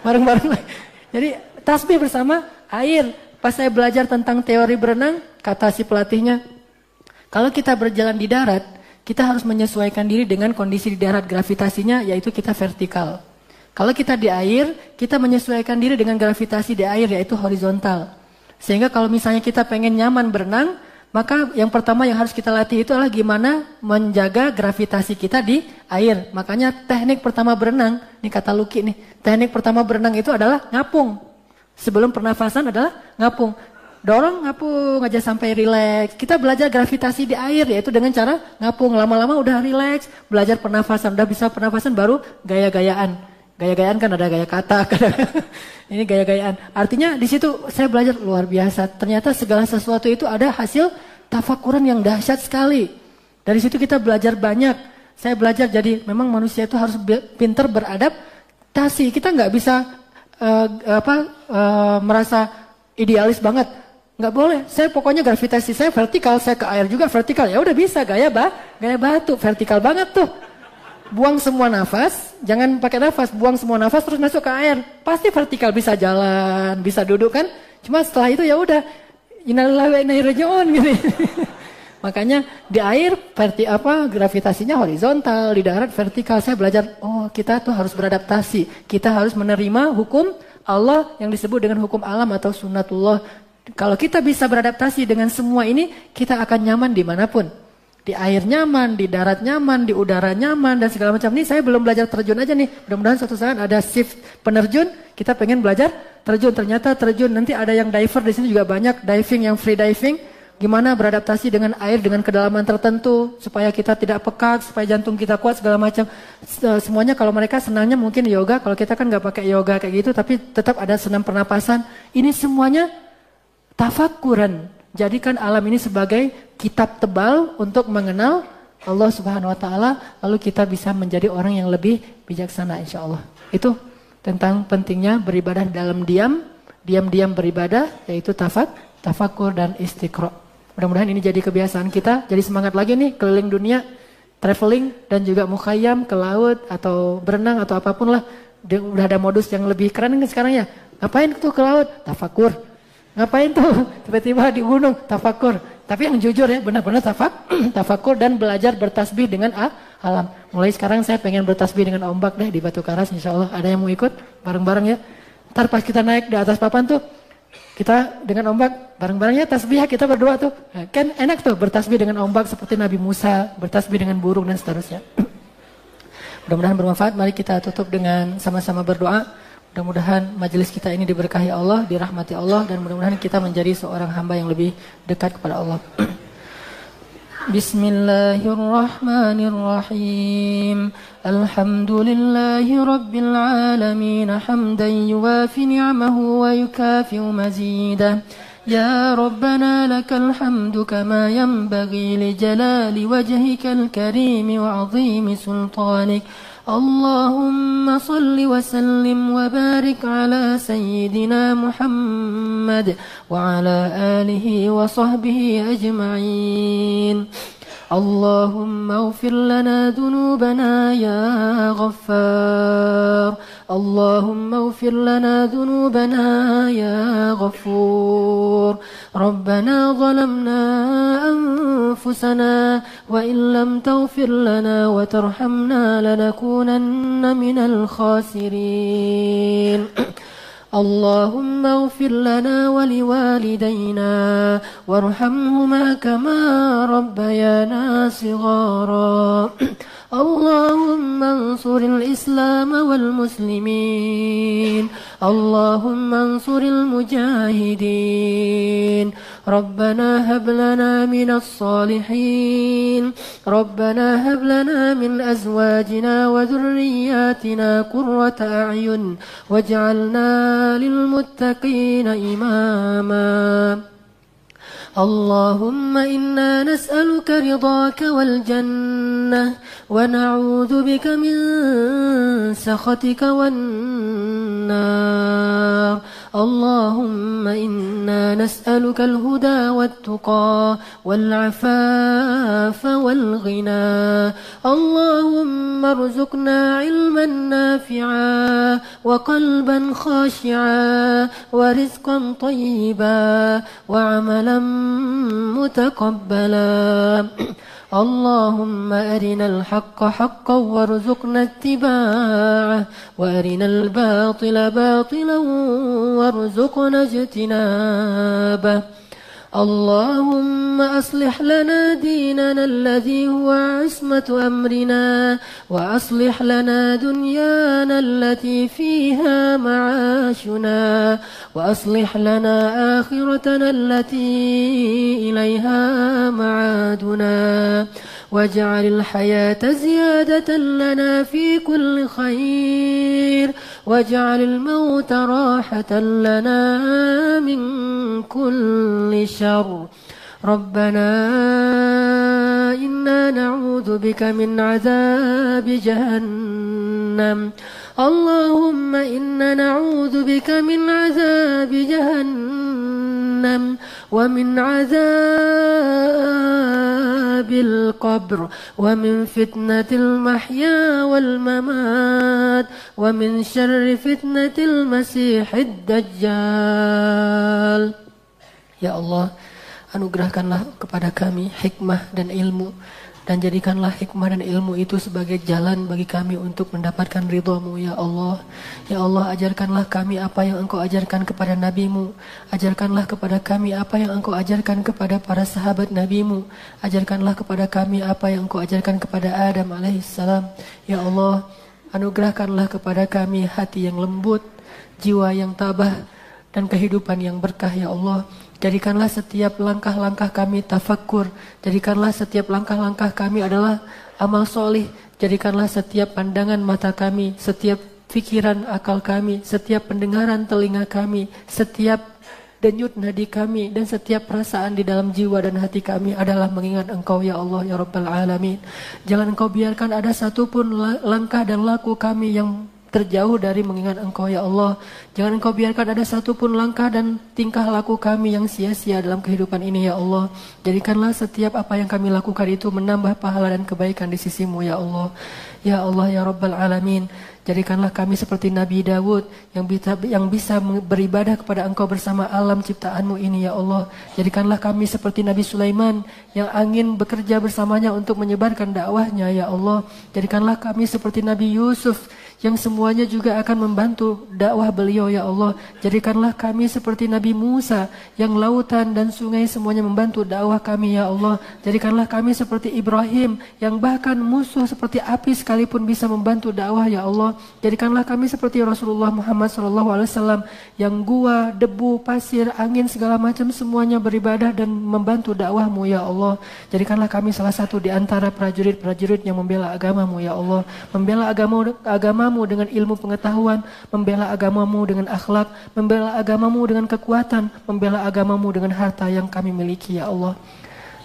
Bareng-bareng lagi. Jadi tasbih bersama air. Pas saya belajar tentang teori berenang, kata si pelatihnya, kalau kita berjalan di darat, kita harus menyesuaikan diri dengan kondisi di darat, gravitasinya yaitu kita vertikal. Kalau kita di air, kita menyesuaikan diri dengan gravitasi di air, yaitu horizontal. Sehingga kalau misalnya kita pengen nyaman berenang, maka yang pertama yang harus kita latih itu adalah gimana menjaga gravitasi kita di air. Makanya teknik pertama berenang, ini kata Luki nih, teknik pertama berenang itu adalah ngapung. Sebelum pernafasan adalah ngapung. Dorong ngapung aja sampai rileks. Kita belajar gravitasi di air, yaitu dengan cara ngapung. Lama-lama udah rileks, belajar pernafasan, udah bisa pernafasan baru gaya-gayaan. Gaya-gayaan kan ada gaya kata, ini gaya-gayaan. Artinya di situ saya belajar luar biasa. Ternyata segala sesuatu itu ada hasil tafakuran yang dahsyat sekali. Dari situ kita belajar banyak. Saya belajar jadi memang manusia itu harus pintar beradaptasi. Kita nggak bisa merasa idealis banget. Nggak boleh. Saya pokoknya gravitasi saya vertikal, saya ke air juga vertikal. Ya udah bisa gaya batu, vertikal banget tuh. Buang semua nafas, jangan pakai nafas, buang semua nafas terus masuk ke air. Pasti vertikal, bisa jalan, bisa duduk kan. Cuma setelah itu ya udah innalillahi wa inna ilaihi raji'un gitu. Makanya di air gravitasinya horizontal, di darat vertikal. Saya belajar, oh kita tuh harus beradaptasi. Kita harus menerima hukum Allah yang disebut dengan hukum alam atau sunnatullah. Kalau kita bisa beradaptasi dengan semua ini, kita akan nyaman dimanapun. Di air nyaman, di darat nyaman, di udara nyaman, dan segala macam. Nih saya belum belajar terjun aja nih. Mudah-mudahan suatu saat ada shift penerjun, kita pengen belajar terjun. Ternyata terjun, nanti ada yang diver di sini juga banyak, diving yang free diving. Gimana beradaptasi dengan air, dengan kedalaman tertentu, supaya kita tidak pekat, supaya jantung kita kuat, segala macam. Semuanya kalau mereka senangnya mungkin yoga, kalau kita kan nggak pakai yoga kayak gitu, tapi tetap ada senam pernapasan. Ini semuanya tafakuran. Jadikan alam ini sebagai kitab tebal untuk mengenal Allah Subhanahu wa taala, lalu kita bisa menjadi orang yang lebih bijaksana insyaallah. Itu tentang pentingnya beribadah dalam diam-diam beribadah, yaitu tafakur dan istiqra. Mudah-mudahan ini jadi kebiasaan kita, jadi semangat lagi nih keliling dunia. traveling dan juga mukhayyam ke laut atau berenang atau apapun lah. Udah ada modus yang lebih keren kan sekarang ya. Ngapain tuh ke laut? Tafakur. Ngapain tuh? Tiba-tiba di gunung, tafakur. Tapi yang jujur ya, benar-benar tafakur dan belajar bertasbih dengan alam. Mulai sekarang saya pengen bertasbih dengan ombak deh di Batu Karas, insya Allah. Ada yang mau ikut? Bareng-bareng ya. Ntar pas kita naik di atas papan tuh, kita dengan ombak, bareng-bareng ya tasbih, kita berdoa tuh. Kan enak tuh bertasbih dengan ombak seperti Nabi Musa, bertasbih dengan burung dan seterusnya. Mudah-mudahan bermanfaat. Mari kita tutup dengan sama-sama berdoa. Mudah-mudahan majelis kita ini diberkahi Allah, dirahmati Allah, dan mudah-mudahan kita menjadi seorang hamba yang lebih dekat kepada Allah. Bismillahirrahmanirrahim. Alhamdulillahi rabbil alamin. Hamdan yuwafi ni'amahu wa yukafi'u mazidah. Ya Rabbana lakal hamdu kama yanbaghi li jalali wajhikal karim wa 'azimi sultanik. Allahumma salli wa sallim wa barik ala sayyidina Muhammad wa ala alihi wa sahbihi ajma'in. Allahumma ighfir lana dhunubana ya Ghaffar. Allahumma ighfir lana dhunubana ya Ghafur. Rabbana zalamna anfusana wa in lam taghfir lana wa tarhamna lanakunanna minal khasirin. اللهم اغفر لنا ولوالدينا وارحمهما كما ربيانا صغارا. اللهم انصر الإسلام والمسلمين. اللهم انصر المجاهدين. ربنا هب لنا من الصالحين. ربنا هب لنا من أزواجنا وذرياتنا قرة أعين واجعلنا للمتقين إماما. اللهم إنا نسألك رضاك والجنة ونعوذ بك من سخطك والنار. اللهم إنا نسألك الهدى والتقى والعفاف والغنى. اللهم ارزقنا علما نافعا وقلبا خاشعا ورزقا طيبا وعملا متقبلا. اللهم أرنا الحق حقا وارزقنا اتباعه وأرنا الباطل باطلا وارزقنا اجتنابه. اللهم أصلح لنا ديننا الذي هو عصمة أمرنا وأصلح لنا دنيانا التي فيها معاشنا وأصلح لنا آخرتنا التي إليها معادنا واجعل الحياة زيادة لنا في كل خير واجعل الموت راحة لنا من كل شر. ربنا إنا نعوذ بك من عذاب جهنم. اللهم إنا نعوذ بك من عذاب جهنم ومن عذاب القبر ومن فتنة المحيا والممات ومن شر فتنة المسيح الدجال. Ya Allah, anugerahkanlah kepada kami hikmah dan ilmu, dan jadikanlah hikmah dan ilmu itu sebagai jalan bagi kami untuk mendapatkan ridha-Mu ya Allah. Ya Allah, ajarkanlah kami apa yang Engkau ajarkan kepada Nabi-Mu. Ajarkanlah kepada kami apa yang Engkau ajarkan kepada para sahabat Nabi-Mu. Ajarkanlah kepada kami apa yang Engkau ajarkan kepada Adam alaihissalam. Ya Allah, anugerahkanlah kepada kami hati yang lembut, jiwa yang tabah, dan kehidupan yang berkah ya Allah. Jadikanlah setiap langkah-langkah kami tafakkur. Jadikanlah setiap langkah-langkah kami adalah amal solih. Jadikanlah setiap pandangan mata kami, setiap pikiran akal kami, setiap pendengaran telinga kami, setiap denyut nadi kami, dan setiap perasaan di dalam jiwa dan hati kami adalah mengingat Engkau ya Allah ya Rabbal Alamin. Jangan Engkau biarkan ada satupun langkah dan laku kami yang terjauh dari mengingat Engkau ya Allah. Jangan Engkau biarkan ada satupun langkah dan tingkah laku kami yang sia-sia dalam kehidupan ini ya Allah. Jadikanlah setiap apa yang kami lakukan itu menambah pahala dan kebaikan di sisi-Mu ya Allah. Ya Allah ya Rabbal Alamin. Jadikanlah kami seperti Nabi Dawud yang bisa beribadah kepada Engkau bersama alam ciptaan-Mu ini ya Allah. Jadikanlah kami seperti Nabi Sulaiman yang angin bekerja bersamanya untuk menyebarkan dakwahnya ya Allah. Jadikanlah kami seperti Nabi Yusuf yang semuanya juga akan membantu dakwah beliau ya Allah. Jadikanlah kami seperti Nabi Musa yang lautan dan sungai semuanya membantu dakwah kami ya Allah. Jadikanlah kami seperti Ibrahim yang bahkan musuh seperti api sekalipun bisa membantu dakwah ya Allah. Jadikanlah kami seperti Rasulullah Muhammad SAW yang gua, debu, pasir, angin segala macam semuanya beribadah dan membantu dakwah-Mu ya Allah. Jadikanlah kami salah satu di antara prajurit-prajurit yang membela agama-Mu ya Allah. Membela agama-Mu dengan ilmu pengetahuan, membela agama-Mu dengan akhlak, membela agama-Mu dengan kekuatan, membela agama-Mu dengan harta yang kami miliki ya Allah.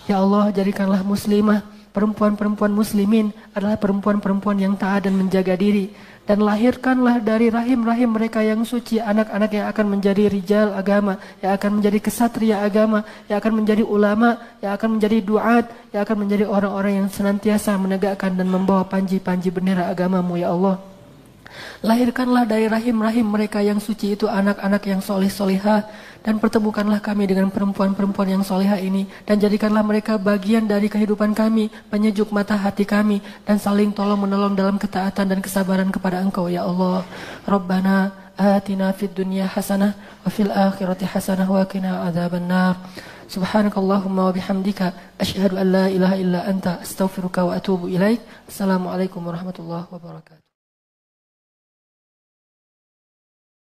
Ya Allah, jadikanlah muslimah, perempuan-perempuan muslimin adalah perempuan-perempuan yang taat dan menjaga diri. Dan lahirkanlah dari rahim-rahim mereka yang suci anak-anak yang akan menjadi rijal agama, yang akan menjadi kesatria agama, yang akan menjadi ulama, yang akan menjadi duat, yang akan menjadi orang-orang yang senantiasa menegakkan dan membawa panji-panji bendera agama-Mu ya Allah. Lahirkanlah dari rahim-rahim mereka yang suci itu anak-anak yang soleh-solehah, dan pertemukanlah kami dengan perempuan-perempuan yang solehah ini, dan jadikanlah mereka bagian dari kehidupan kami, penyejuk mata hati kami, dan saling tolong-menolong dalam ketaatan dan kesabaran kepada Engkau ya Allah. Rabbana atina fid dunya hasanah wa fil akhirati hasanah wa qina adzabannar. Subhanakallahumma wa bihamdika asyhadu an la ilaha illa anta astaghfiruka wa atubu ilaik. Assalamualaikum warahmatullahi wabarakatuh.